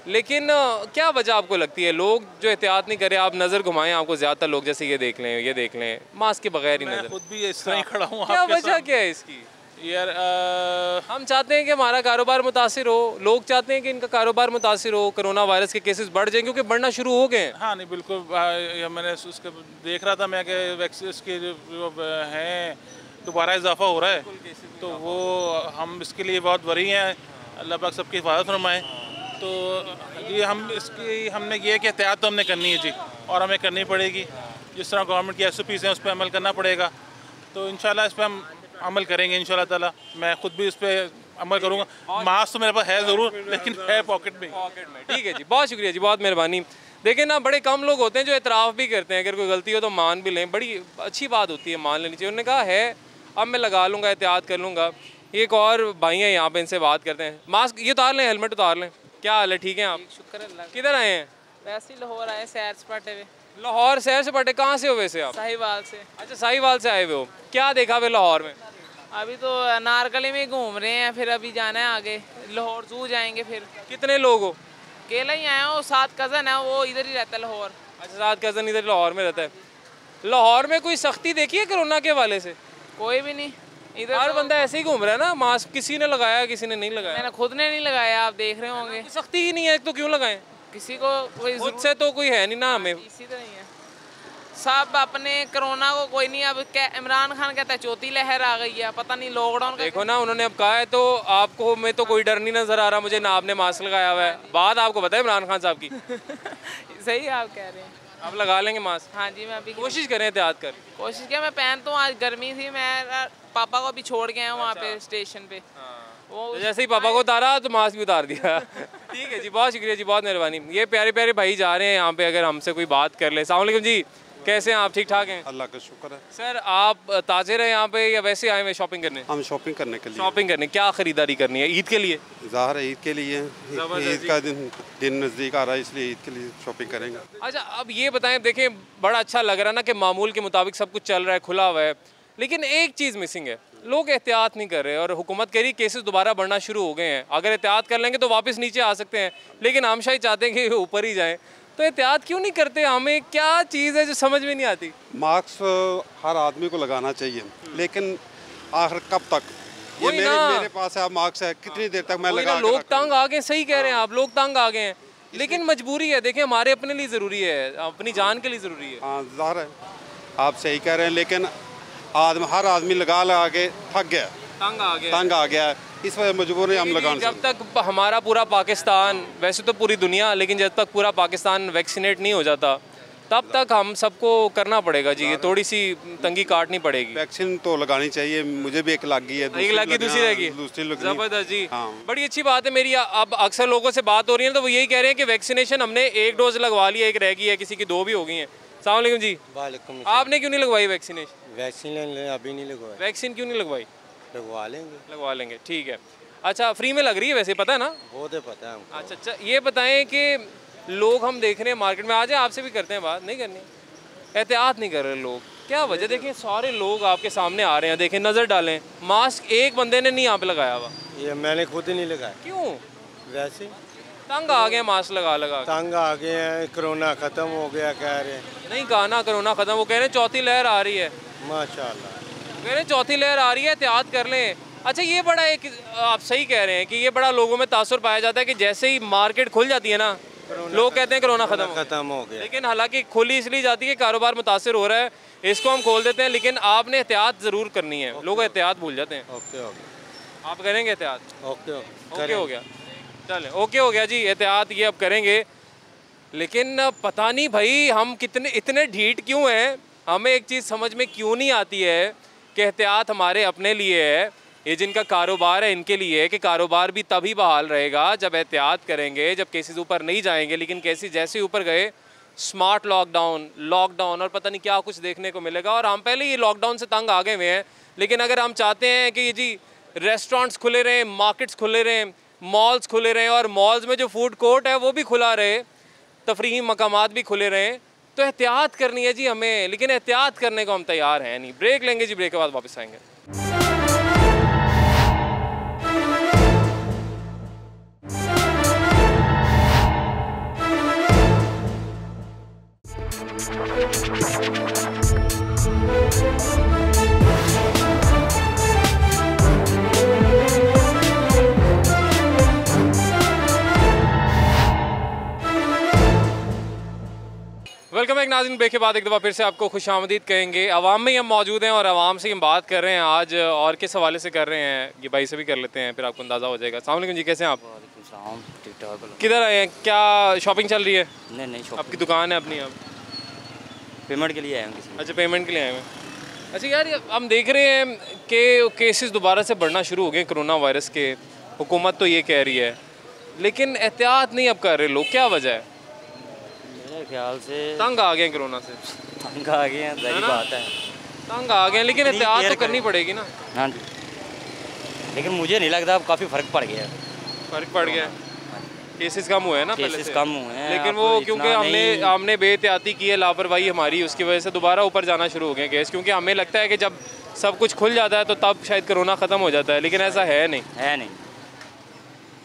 लेकिन क्या वजह आपको लगती है लोग जो एहतियात नहीं करे? आप नज़र घुमाएं, आपको ज़्यादातर लोग जैसे ये देख लें मास्क के बगैर ही नज़र, खुद भी इस तरह ही खड़ा हूँ। क्या वजह क्या है इसकी? यार हम चाहते हैं कि हमारा कारोबार मुतासिर हो, लोग चाहते हैं कि इनका कारोबार मुतासिर हो, कोरोना वायरस के केसेस बढ़ जाएं क्योंकि बढ़ना शुरू हो गए हैं। हाँ नहीं बिल्कुल, मैंने उसके देख रहा था मैं कि वैक्सीन के जो हैं दोबारा इजाफा हो रहा है, तो वो हम इसके लिए बहुत वरी हैं, अल्लाह पाक सबकी हिफाजत फरमाए। तो ये हमने ये कि एहतियात तो हमने करनी है जी, और हमें करनी पड़ेगी। जिस तरह गवर्नमेंट की SOPs हैं उस पर अमल करना पड़ेगा, तो इंशाल्लाह इस पर हम अमल करेंगे इंशाल्लाह ताला। मैं खुद भी इस पर अमल करूँगा। मास्क तो मेरे पास है ज़रूर, लेकिन है पॉकेट में। ठीक है जी, बहुत शुक्रिया जी, बहुत मेहरबानी। देखें ना, बड़े कम लोग होते हैं जो एतराफ़ भी करते हैं, अगर कोई गलती हो तो मान भी लें, बड़ी अच्छी बात होती है, मान लेनी चाहिए। उन्होंने कहा है अब मैं लगा लूँगा, एहतियात कर लूँगा। एक और भाई हैं यहाँ पे, इनसे बात करते हैं। मास्क ये उतार लें, हेलमेट उतार लें। क्या हाल है, ठीक है आप? शुक्र अल्लाह। किधर आए हैं? वैसे ही लाहौर आए, सैर सपाटे हुए। लाहौर सैर सपाटे, कहाँ से हो वैसे आप? साहिवाल से। अच्छा, साहिवाल से आए हुए हो। क्या देखा वे लाहौर में? अभी तो नारकली में घूम रहे हैं, फिर अभी जाना है आगे, लाहौर जू जाएंगे। फिर कितने लोग हो? अकेला ही आया हूँ, 7 कज़न है, वो इधर ही रहता है लाहौर। अच्छा, 7 कज़न इधर लाहौर में रहता है। लाहौर में कोई सख्ती देखी है कोरोना के हवाले से? कोई भी नहीं, इधर हर बंदा ऐसे ही घूम रहा है ना, मास्क किसी ने लगाया किसी ने नहीं लगाया। मैंने खुद ने नहीं लगाया, आप देख रहे होंगे। सख्ती ही नहीं है तो क्यों लगाएं? किसी को कोई खुद से तो कोई है नहीं ना हमें। इसी तरह ही है सब अपने कोरोना को कोई नहीं। अब क्या इमरान खान कहता है चौथी लहर आ गई है, पता नहीं लॉकडाउन का। देखो ना, उन्होंने अब कहा है तो आपको में तो कोई डर नहीं नजर आ रहा मुझे ना, आपने मास्क लगाया हुआ है। बात आपको पता है इमरान खान साहब की? सही आप कह रहे हैं। आप लगा लेंगे मास्क? हाँ जी, मैं अभी कोशिश करें, एहतियात कर। कोशिश किया, मैं पहनता हूँ। आज गर्मी थी, मैं पापा को अभी छोड़ के आया हूँ वहाँ पे स्टेशन पे। वो जैसे ही पापा को उतारा तो मास्क भी उतार दिया। ठीक है जी, बहुत शुक्रिया जी, बहुत मेहरबानी। ये प्यारे प्यारे भाई जा रहे हैं यहाँ पे, अगर हमसे कोई बात कर ले। अस्सलाम वालेकुम जी, कैसे हैं आप? ठीक ठाक हैं? अल्लाह का शुक्र है। सर आप ताजिर हैं यहाँ पे या वैसे आए हुए शॉपिंग करने? हम शॉपिंग करने के लिए। शॉपिंग करने, क्या खरीदारी करनी है ईद के लिए? ज़ाहिर है ईद के लिए, ईद का दिन नज़दीक आ रहा है, इसलिए ईद के लिए शॉपिंग करेंगे। अच्छा, अब ये बताएं, देखें बड़ा अच्छा लग रहा है ना कि मामूल के मुताबिक सब कुछ चल रहा है, खुला हुआ है, लेकिन एक चीज़ मिसिंग है, लोग एहतियात नहीं कर रहे और हुकूमत कह रही केसेस दोबारा बढ़ना शुरू हो गए हैं। अगर एहतियात कर लेंगे तो वापस नीचे आ सकते हैं, लेकिन हम शायद चाहते हैं कि ऊपर ही जाएं, तो एहतियात क्यों नहीं करते? हमें क्या चीज़ है जो समझ में नहीं आती? मास्क हर आदमी को लगाना चाहिए, लेकिन आखिर कब तक? ये मेरे पास है मास्क है, कितनी देर तक मैं लगा? लोग तंग आ गए, सही कह रहे हैं आप, लोग तंग आ गए हैं, लेकिन मजबूरी है। देखें हमारे अपने लिए ज़रूरी है, अपनी जान के लिए ज़रूरी है। हाँ ज़ाहिर है, आप सही कह रहे हैं, लेकिन हर आदमी लगा लगा के थक गया, तंग आ गया, इस वजह मजबूर है हम लगाने। जब तक हमारा पूरा पाकिस्तान, वैसे तो पूरी दुनिया, लेकिन जब तक पूरा पाकिस्तान वैक्सीनेट नहीं हो जाता तब तक हम सबको करना पड़ेगा जी, ये थोड़ी सी तंगी काटनी पड़ेगी। वैक्सीन तो लगानी चाहिए, मुझे भी एक लग गई है, एक लगी दूसरी रहेगी, दूसरी लगी। जबरदस्त जी, बड़ी अच्छी बात है। मेरी अब अक्सर लोगों से बात हो रही है तो वो यही कह रहे हैं कि वैक्सीनेशन हमने 1 डोज लगवा लिया, 1 रह गई है, किसी की 2 भी हो गई हैं। अस्सलाम वालेकुम जी। वालेकुम। आपने क्यों नहीं लगवाई वैक्सीनेशन? वैक्सीन अभी नहीं लगवाई। वैक्सीन क्यों नहीं लगवाई? लगवा लेंगे, ठीक है। अच्छा, फ्री में लग रही है वैसे, पता है ना? वो तो पता है हमको। अच्छा, ये बताएं कि लोग हम देख रहे हैं मार्केट में, आ जाए आपसे भी करते हैं बात, नहीं करनी, एहतियात नहीं कर रहे लोग, क्या वजह? देखिए सारे लोग आपके सामने आ रहे हैं, देखें, नज़र डालें, मास्क एक बंदे ने नहीं यहाँ पे लगाया हुआ। ये मैंने खुद ही नहीं लगाया। क्यों? वैसे तंग आ गए मास्क लगा तंग आ गए हैं, कोरोना ख़त्म हो गया कह रहे हैं। नहीं कहा ना कोरोना ख़त्म, वो कह रहे हैं चौथी लहर आ रही है। माशाल्लाह, कह रहे हैं चौथी लहर आ रही है, एहतियात कर लें। अच्छा, ये बड़ा एक, आप सही कह रहे हैं कि ये बड़ा लोगों में तासुर पाया जाता है कि जैसे ही मार्केट खुल जाती है ना, लोग कहते हैं कोरोना खत्म हो गया, लेकिन हालांकि खुली इसलिए जाती है कि कारोबार मुतासिर हो रहा है, इसको हम खोल देते हैं, लेकिन आपने एहतियात ज़रूर करनी है। लोग एहतियात भूल जाते हैं। ओके, आप करेंगे एहतियात? ओके हो गया, चलें, ओके हो गया जी, एहतियात ये अब करेंगे। लेकिन पता नहीं भाई हम इतने ढीठ क्यों हैं, हमें एक चीज़ समझ में क्यों नहीं आती है कि एहतियात हमारे अपने लिए है, ये जिनका कारोबार है इनके लिए है कि कारोबार भी तभी बहाल रहेगा जब एहतियात करेंगे, जब केसेस ऊपर नहीं जाएंगे। लेकिन केसेस जैसे ऊपर गए, स्मार्ट लॉकडाउन और पता नहीं क्या कुछ देखने को मिलेगा। और हम पहले ये लॉकडाउन से तंग आ गए हुए हैं, लेकिन अगर हम चाहते हैं कि ये जी रेस्टोरेंट्स खुले रहें, मार्केट्स खुले रहें, मॉल्स खुले रहें और मॉल्स में जो फूड कोर्ट है वो भी खुला रहे, तफरीही मकामात भी खुले रहें, तो एहतियात करनी है जी हमें। लेकिन एहतियात करने को हम तैयार हैं नहीं। ब्रेक लेंगे जी, ब्रेक के बाद वापस आएंगे। वेलकम बैक नाज़रीन, ब्रेक के बाद एक दफ़ा फिर से आपको खुशामदीद कहेंगे। आवाम में ही हम मौजूद हैं और आवाम से हम बात कर रहे हैं आज, और किस हवाले से कर रहे हैं ये भाई से भी कर लेते हैं, फिर आपको अंदाज़ा हो जाएगा। अस्सलाम वालेकुम जी, कैसे हैं आप? ठीक ठाक। किधर आए हैं? क्या शॉपिंग चल रही है? नहीं, आपकी दुकान है अपनी? आप पेमेंट के लिए आए हैं? अच्छा, पेमेंट के लिए आए हैं। अच्छा यार, हम देख रहे हैं कि केसेस दोबारा से बढ़ना शुरू हो गए कोरोना वायरस के, हुकूमत तो ये कह रही है, लेकिन एहतियात नहीं अब कर रहे लोग, क्या वजह है? मेरे ख्याल से तंग आ गए कोरोना से। तंग आ गए हैं, सही बात है, तंग आ गए, लेकिन एहतियात तो करनी पड़ेगी ना। हाँ जी, लेकिन मुझे नहीं लगता अब काफ़ी फ़र्क पड़ गया। फ़र्क पड़ गया, केसेस कम हुए हैं ना, केसेस कम हुए हैं, लेकिन वो क्योंकि हमने बेहतियाती की है, लापरवाही हमारी, उसकी वजह से दोबारा ऊपर जाना शुरू हो गए केस। क्योंकि हमें लगता है कि जब सब कुछ खुल जाता है तो तब शायद कोरोना ख़त्म हो जाता है, लेकिन ऐसा है नहीं।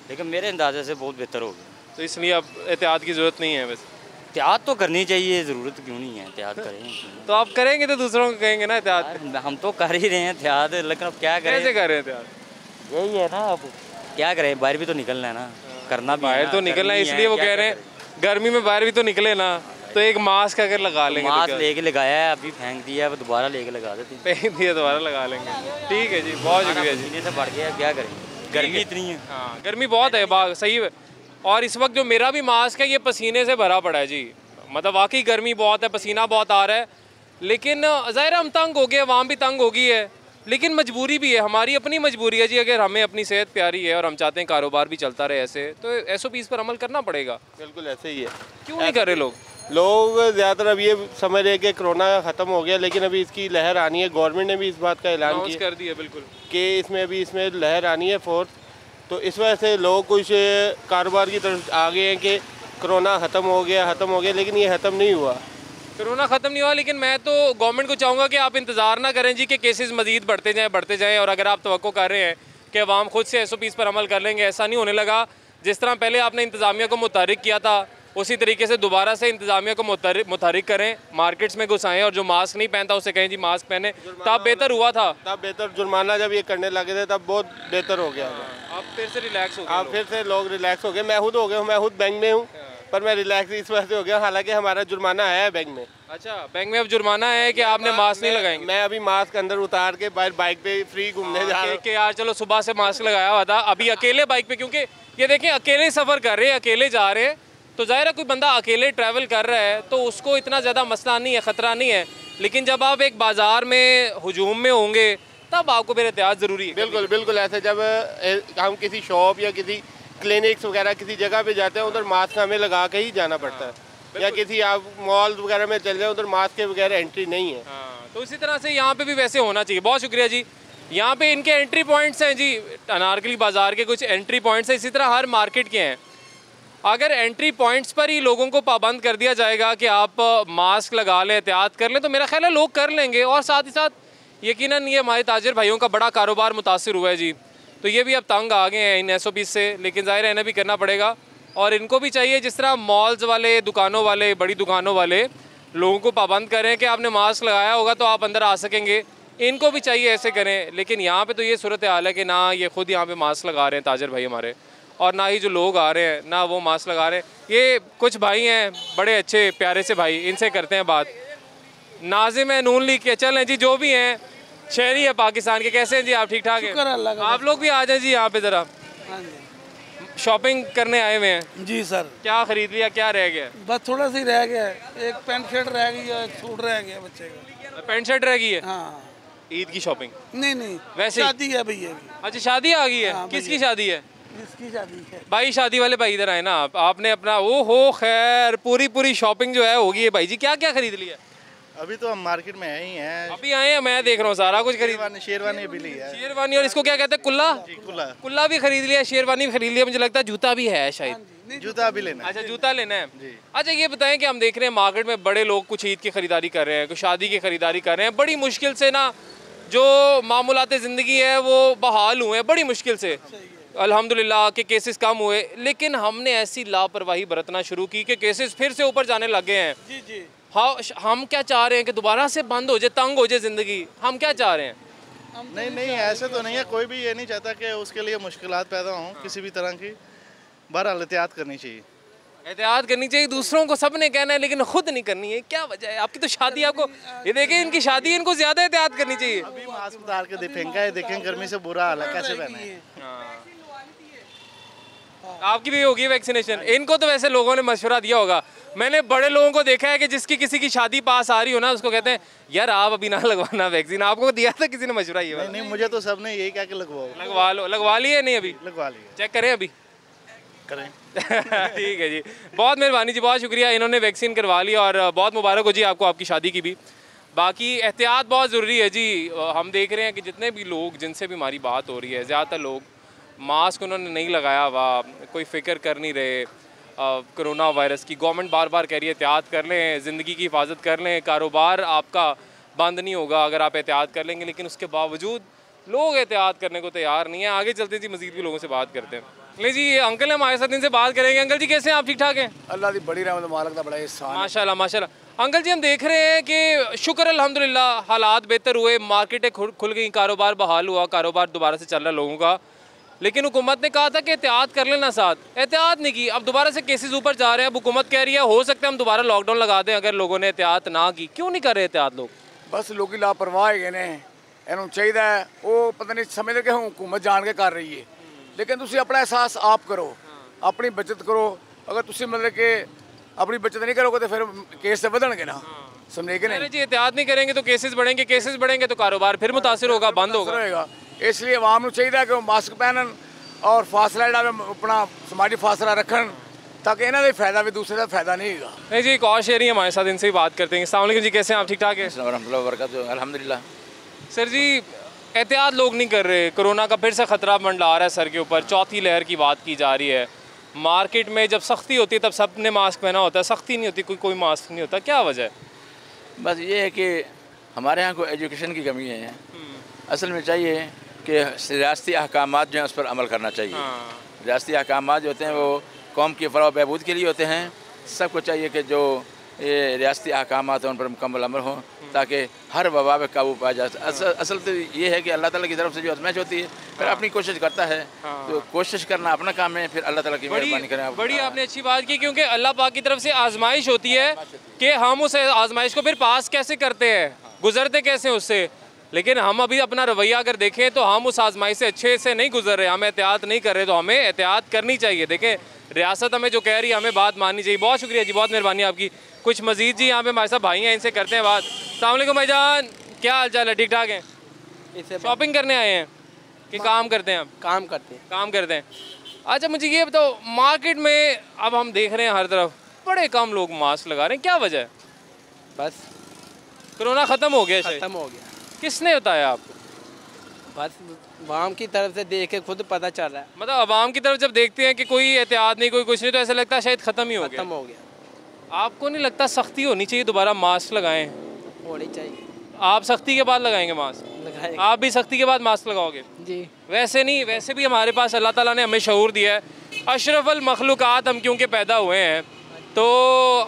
लेकिन मेरे अंदाजे से बहुत बेहतर हो गया, तो इसलिए अब एहतियात की ज़रूरत नहीं है। वैसे एहतियात तो करनी चाहिए, ज़रूरत क्यों नहीं है, एहतियात करें। तो आप करेंगे तो दूसरों को कहेंगे ना एहतियात। हम तो कर ही रहे हैं एहतियात, लेकिन अब क्या करें? कैसे कर रहे हैं एहतियात? यही है ना, अब क्या करें, बाहर भी तो निकलना है ना, करना भी बाहर तो निकलना है, इसलिए वो कह रहे हैं गर्मी में बाहर भी तो निकले ना, तो एक मास्क अगर लगा लेंगे। मास्क लेके लगाया है, अभी फेंक दिया है, दोबारा लेके लगा देते हैं। फेंक दिया, दोबारा लगा लेंगे। ठीक है जी, बहुत शुक्रिया जी। पसीने से बढ़ गया, क्या करेंगे, गर्मी इतनी है। हाँ, गर्मी बहुत है, सही है। और इस वक्त जो मेरा भी मास्क है ये पसीने से भरा पड़ा है जी, मतलब वाकई गर्मी बहुत है, पसीना बहुत आ रहा है। लेकिन ज़ाहिर हम तंग हो गए, आवाम भी तंग हो गई है, लेकिन मजबूरी भी है, हमारी अपनी मजबूरी है जी। अगर हमें अपनी सेहत प्यारी है और हम चाहते हैं कारोबार भी चलता रहे ऐसे, तो SOPs पर अमल करना पड़ेगा। बिल्कुल ऐसे ही है। क्यों नहीं कर रहे लोग? ज़्यादातर अब ये समझ रहे कि कोरोना ख़त्म हो गया, लेकिन अभी इसकी लहर आनी है। गवर्नमेंट ने भी इस बात का ऐलान कर दिया बिल्कुल कि इसमें लहर आनी है फोर्थ, तो इस वजह से लोग कुछ कारोबार की तरफ आ गए हैं कि कोरोना ख़त्म हो गया, लेकिन ये ख़त्म नहीं हुआ। कोरोना ख़त्म नहीं हुआ, लेकिन मैं तो गवर्नमेंट को चाहूँगा कि आप इंतज़ार ना करें जी कि केसेस मज़ीद बढ़ते जाएँ। और अगर आप तवक्को कर रहे हैं कि अवाम खुद से SOPs पर अमल कर लेंगे, ऐसा नहीं होने लगा। जिस तरह पहले आपने इंतज़ामिया को मुतहरिक किया था, उसी तरीके से दोबारा से इंतज़ामिया को मुतहरिक करें, मार्केट्स में घुसाएँ, और जो मास्क नहीं पहनता उसे कहें जी मास्क पहने। तब बेहतर हुआ था, तब बेहतर जुर्माना जब ये करने लगे थे तब बहुत बेहतर हो गया। अब फिर से रिलैक्स हो गए, अब फिर से लोग रिलैक्स हो गए। मैं खुद बैंक में हूँ, पर मैं रिलैक्स इस वजह से हो गया, हालांकि हमारा जुर्माना है बैंक में। अच्छा, बैंक में अब जुर्माना है कि आपने मास्क नहीं लगाएंगे? मैं अभी मास्क अंदर उतार के बाइक पे फ्री घूमने जा रहा हूँ कि यार चलो सुबह से मास्क लगाया हुआ था, अभी अकेले बाइक पे, क्योंकि ये देखें अकेले सफ़र कर रहे हैं, अकेले जा रहे हैं, तो ज़ाहिर है कोई बंदा अकेले ट्रैवल कर रहा है तो उसको इतना ज़्यादा मसला नहीं है, ख़तरा नहीं है। लेकिन जब आप एक बाज़ार में हुजूम में होंगे तब आपको फिर एहतियात ज़रूरी है। बिल्कुल बिल्कुल, ऐसे जब हम किसी शॉप या किसी क्लिनिक्स वगैरह किसी जगह पे जाते हैं उधर मास्क हमें लगा के ही जाना पड़ता है, या किसी आप मॉल वगैरह में चल जाए उधर मास्क के वगैरह एंट्री नहीं है। तो इसी तरह से यहाँ पे भी वैसे होना चाहिए। बहुत शुक्रिया जी। यहाँ पे इनके एंट्री पॉइंट्स हैं जी, अनारकली बाज़ार के कुछ एंट्री पॉइंट्स हैं, इसी तरह हर मार्केट के हैं। अगर एंट्री पॉइंट्स पर ही लोगों को पाबंद कर दिया जाएगा कि आप मास्क लगा लें, एहतियात कर लें, तो मेरा ख्याल है लोग कर लेंगे। और साथ ही साथ यकीनन ये हमारे ताजिर भाइयों का बड़ा कारोबार मुतासिर हुआ है जी, तो ये भी अब तंग आ गए हैं इन SOPs से, लेकिन ज़ाहिर है इन्हें भी करना पड़ेगा। और इनको भी चाहिए जिस तरह मॉल्स वाले, दुकानों वाले, बड़ी दुकानों वाले लोगों को पाबंद करें कि आपने मास्क लगाया होगा तो आप अंदर आ सकेंगे, इनको भी चाहिए ऐसे करें। लेकिन यहाँ पे तो ये सूरत हाल है कि ना ये खुद यहाँ पे मास्क लगा रहे हैं ताजिर भाई हमारे, और ना ही जो लोग आ रहे हैं ना वो मास्क लगा रहे हैं। ये कुछ भाई हैं बड़े अच्छे प्यारे से भाई, इनसे करते हैं बात। नाजिम है नून लीग के, चलें जी, जो भी हैं शहरी है पाकिस्तान के, कैसे हैं जी आप? ठीक ठाक है? आप लोग भी आ जाए जी यहाँ पे ज़रा, शॉपिंग करने आए हुए हैं जी सर। क्या खरीद लिया, क्या रह गया? बस थोड़ा सा ही रह गया है, एक पैंट शर्ट रह गई है, एक सूट रह गया बच्चे का। पैंट शर्ट रह गई है? हाँ। ईद की शॉपिंग? नहीं वैसे शादी है भैया। अच्छा, शादी आ गई है? हाँ, किसकी शादी है? इसकी शादी है भाई। शादी वाले भाई इधर आए ना आप, आपने अपना वो हो खैर पूरी शॉपिंग जो है होगी है भाई जी। क्या क्या खरीद लिया? अभी तो हम मार्केट में आए ही हैं, अभी आए हैं, मैं देख रहा हूँ सारा कुछ खरीद। शेरवानी भी ली है। शेरवानी, और इसको क्या कहते हैं, कुल्ला? कुल्ला भी खरीद लिया, शेरवानी भी खरीद लिया, मुझे लगता है जूता भी है शायद। जूता भी लेना है। अच्छा, जूता लेना है। अच्छा, ये बताएं कि हम देख रहे हैं मार्केट में बड़े लोग कुछ ईद की खरीदारी कर रहे हैं, कुछ शादी की खरीदारी कर रहे हैं, बड़ी मुश्किल से ना जो मामूलात ज़िंदगी है वो बहाल हुए हैं, बड़ी मुश्किल से अल्हम्दुलिल्लाह के केसेस कम हुए। लेकिन हमने ऐसी लापरवाही बरतना शुरू की कि केसेस फिर से ऊपर जाने लगे हैं। जी जी। हाँ, हम क्या चाह रहे हैं कि दोबारा से बंद हो जाए, तंग हो जाए ज़िंदगी? हम क्या चाह रहे हैं? नहीं ऐसे तो नहीं है, कोई भी ये नहीं चाहता कि उसके लिए मुश्किलात पैदा हों किसी भी तरह की। बहरहाल एहतियात करनी चाहिए, एहतियात करनी चाहिए। दूसरों को सब ने कहना है लेकिन खुद नहीं करनी है, क्या वजह है? आपकी तो शादी, आपको ये देखें इनकी शादी, इनको ज़्यादा एहतियात करनी चाहिए। अभी मास्क उतार के देखेंगे, देखें गर्मी से बुरा हाल है, कैसे पहने। आपकी भी होगी वैक्सीनेशन? इनको तो वैसे लोगों ने मशवरा दिया होगा। मैंने बड़े लोगों को देखा है कि जिसकी किसी की शादी पास आ रही हो ना, उसको कहते हैं यार आप अभी ना लगवाना वैक्सीन। आपको दिया था किसी ने मशवरा? ये नहीं, मुझे तो सबने यही कहा कि लगवाओ। लगवा लो। लगवा लिए? नहीं अभी लगवा लिए। चेक करें अभी? करें। ठीक है जी, बहुत मेहरबानी जी, बहुत शुक्रिया। इन्होंने वैक्सीन करवा ली और बहुत मुबारक हो जी आपको, आपकी शादी की भी। बाकी एहतियात बहुत ज़रूरी है जी। हम देख रहे हैं कि जितने भी लोग जिनसे भी हमारी बात हो रही है, ज़्यादातर लोग मास्क उन्होंने नहीं लगाया हुआ, कोई फ़िक्र कर नहीं रहे कोरोना वायरस की। गवर्नमेंट बार बार कह रही है एहतियात कर लें, ज़िंदगी की हिफाजत कर लें, कारोबार आपका बंद नहीं होगा अगर आप एहतियात कर लेंगे, लेकिन उसके बावजूद लोग एहतियात करने को तैयार नहीं है। आगे चलते जी मज़ीद भी लोगों से बात करते हैं। ले जी, ये अंकल हैं हमारे साथ, इनसे बात करेंगे। अंकल जी कैसे हैं आप? ठीक ठाक हैं? अल्लाह की बड़ी रहमत मालिक दा बड़ा एहसान। माशाल्लाह माशाल्लाह। अंकल जी, हम देख रहे हैं कि शुक्र अल्हम्दुलिल्लाह हालात बेहतर हुए, मार्केटें खुल गई, कारोबार बहाल हुआ, कारोबार दोबारा से चल रहा है लोगों का। लेकिन हुकूमत ने कहा था कि एहतियात कर लेना, साथ एहतियात नहीं की। अब दोबारा से केसेस ऊपर जा रहे हैं। अब हुकूमत कह रही है हो सकता है हम दोबारा लॉकडाउन लगा दें अगर लोगों ने एहतियात ना की। क्यों नहीं कर रहे एहतियात लोग? बस लोग लापरवाह है ने, इन्हों चाहिए वो पता नहीं समझते कि हुकूमत जान के कर रही है। लेकिन तुम अपना एहसास आप करो, अपनी बचत करो। अगर तुम मतलब कि अपनी बचत नहीं करोगे तो फिर केस से बढ़ेंगे ना, समझे कि नहीं? जी, एहतियात नहीं करेंगे तो केसेस बढ़ेंगे, केसेस बढ़ेंगे तो कारोबार फिर मुतासिर होगा, बंद होगा। इसलिए आवाम को चाहिए कि मास्क पहनन और फासला अपना समाजी फासला रखन, ताकि इन्हों का फायदा भी दूसरे का फायदा नहीं होगा। नहीं जी, एक और शेरी हमारे साथ, इनसे ही बात करते हैं। अस्सलाम वालेकुम जी, कैसे हैं आप? ठीक ठाक है? अल्हम्दुलिल्लाह। सर जी, एहतियात लोग नहीं कर रहे, कोरोना का फिर से ख़तरा मंडरा रहा है सर के ऊपर, चौथी लहर की बात की जा रही है। मार्केट में जब सख्ती होती है तब सब ने मास्क पहना होता है, सख्ती नहीं होती कोई मास्क नहीं होता, क्या वजह है? बस ये है कि हमारे यहाँ कोई एजुकेशन की कमी है। असल में चाहिए कि रियासती अहकामात जो हैं उस पर अमल करना चाहिए। रियासती अहकामात जो होते हैं वो कौम की फ़लाह बहबूद के लिए होते हैं। सबको चाहिए कि जो ये रियासती अहकामात उन पर मुकम्मल अमल हों ताकि हर वबा पे काबू पाया जा सके। असल तो ये है कि अल्लाह ताला की तरफ से जो आजमाइश होती है फिर अपनी कोशिश करता है, तो कोशिश करना अपना काम है, फिर अल्लाह ताला की मेहरबानी करें। बड़ी आपने अच्छी बात की, क्योंकि अल्लाह पाक की तरफ से आजमाइश होती है कि हम उस आजमाइश को फिर पास कैसे करते हैं, गुजरते कैसे उससे। लेकिन हम अभी अपना रवैया अगर देखें तो हम उस आजमाइश से अच्छे से नहीं गुजर रहे, हम एहतियात नहीं कर रहे, तो हमें एहतियात करनी चाहिए। देखें रियासत हमें जो कह रही है हमें बात माननी चाहिए। बहुत शुक्रिया जी, बहुत मेहरबानी आपकी। कुछ मजीद जी यहाँ पे हमारे साथ भाई हैं, इनसे करते हैं बात। अस्सलाम वालेकुम भाईजान, क्या हाल चाल है? ठीक ठाक हैं? शॉपिंग करने आए हैं कि काम करते हैं? आप काम करते हैं। अच्छा मुझे ये बताओ, मार्केट में अब हम देख रहे हैं हर तरफ बड़े कम लोग मास्क लगा रहे हैं, क्या वजह है? बस कोरोना ख़त्म हो गया? ख़त्म हो गया। किसने बताया आपको? बस आवाम की तरफ से देख के खुद पता चल रहा है। मतलब आवाम की तरफ जब देखते हैं कि कोई एहतियात नहीं, कोई कुछ नहीं, तो ऐसा लगता है शायद ख़त्म ही हो गया। आपको नहीं लगता सख्ती होनी चाहिए, दोबारा मास्क लगाएं? होनी चाहिए। आप सख्ती के बाद लगाएंगे मास्क? आप भी सख्ती के बाद मास्क लगाओगे? जी। वैसे नहीं, वैसे भी हमारे पास अल्लाह ताला ने हमें शऊर दिया है, अशरफुल मखलूक़ात हम क्योंकि पैदा हुए हैं, तो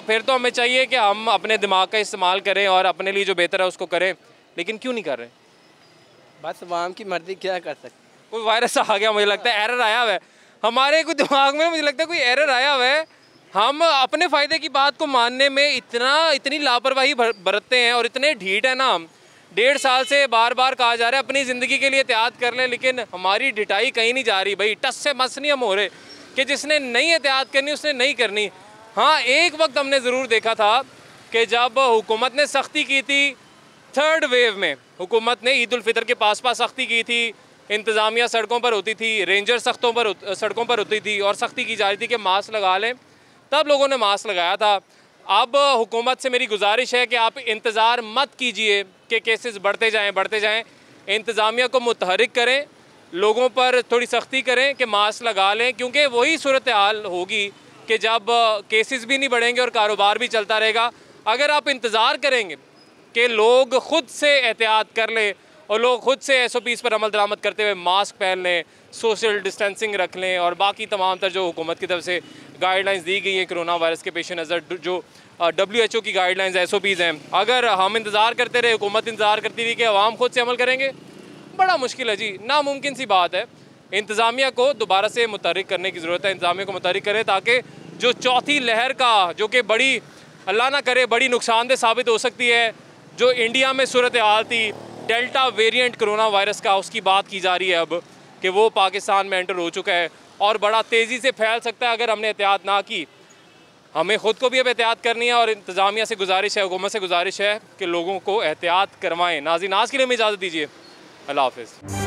फिर तो हमें चाहिए कि हम अपने दिमाग का इस्तेमाल करें और अपने लिए जो बेहतर है उसको करें। लेकिन क्यों नहीं कर रहे? बस आवाम की मर्जी, क्या कर सकते। कोई वायरस आ गया, मुझे लगता है एरर आया हुआ है हमारे कुछ दिमाग में, मुझे लगता है कोई एरर आया हुआ है। हम अपने फ़ायदे की बात को मानने में इतनी लापरवाही बरतते हैं और इतने ढीठ है ना। हम 1.5 साल से बार बार कहा जा रहा है अपनी ज़िंदगी के लिए एहतियात कर लें, लेकिन हमारी ढिठाई कहीं नहीं जा रही भाई। टस से मस नहीं हम हो रहे कि जिसने नहीं एहतियात करनी उसने नहीं करनी। हाँ, एक वक्त हमने ज़रूर देखा था कि जब हुकूमत ने सख्ती की थी, 3rd वेव में हुकूमत ने ईद उल फितर के पास सख्ती की थी, इंतज़ामिया सड़कों पर होती थी, रेंजर सड़कों पर होती थी और सख्ती की जा रही थी कि मास्क लगा लें, तब लोगों ने मास्क लगाया था। अब हुकूमत से मेरी गुजारिश है कि आप इंतज़ार मत कीजिए कि केसेस बढ़ते जाएं। इंतज़ामिया को मुतहरिक करें, लोगों पर थोड़ी सख्ती करें कि मास्क लगा लें, क्योंकि वही सूरत हाल होगी कि जब केसेस भी नहीं बढ़ेंगे और कारोबार भी चलता रहेगा। अगर आप इंतज़ार करेंगे कि लोग ख़ुद से एहतियात कर लें और लोग ख़ुद से SOPs पर अमल दरामद करते हुए मास्क पहन लें, सोशल डिस्टेंसिंग रख लें और बाकी तमाम तर जो हुकूमत की तरफ से गाइडलाइंस दी गई हैं कोरोना वायरस के पेश नज़र, जो WHO की गाइडलाइंस SOPs हैं, अगर हम इंतज़ार करते रहे, हुकूमत इंतज़ार करती रही कि अवाम खुद से अमल करेंगे, बड़ा मुश्किल है जी, नामुमकिन सी बात है। इंतज़ामिया को दोबारा से मुतहरिक करने की ज़रूरत है। इंतज़ामिया को मुतहरिक करें ताकि जो चौथी लहर का, जो कि बड़ी अल्लाह ना करे बड़ी नुकसानदेह साबित हो सकती है, जो इंडिया में सूरत हाल थी डेल्टा वेरिएंट कोरोना वायरस का, उसकी बात की जा रही है अब कि वो पाकिस्तान में एंटर हो चुका है और बड़ा तेज़ी से फैल सकता है अगर हमने एहतियात ना की। हमें ख़ुद को भी अब एहतियात करनी है और इंतज़ामिया से गुजारिश है, हुकूमत से गुजारिश है कि लोगों को एहतियात करवाएँ। नाज़रीन, आज के लिए हमें इजाज़त दीजिए। अल्लाह हाफ़िज़।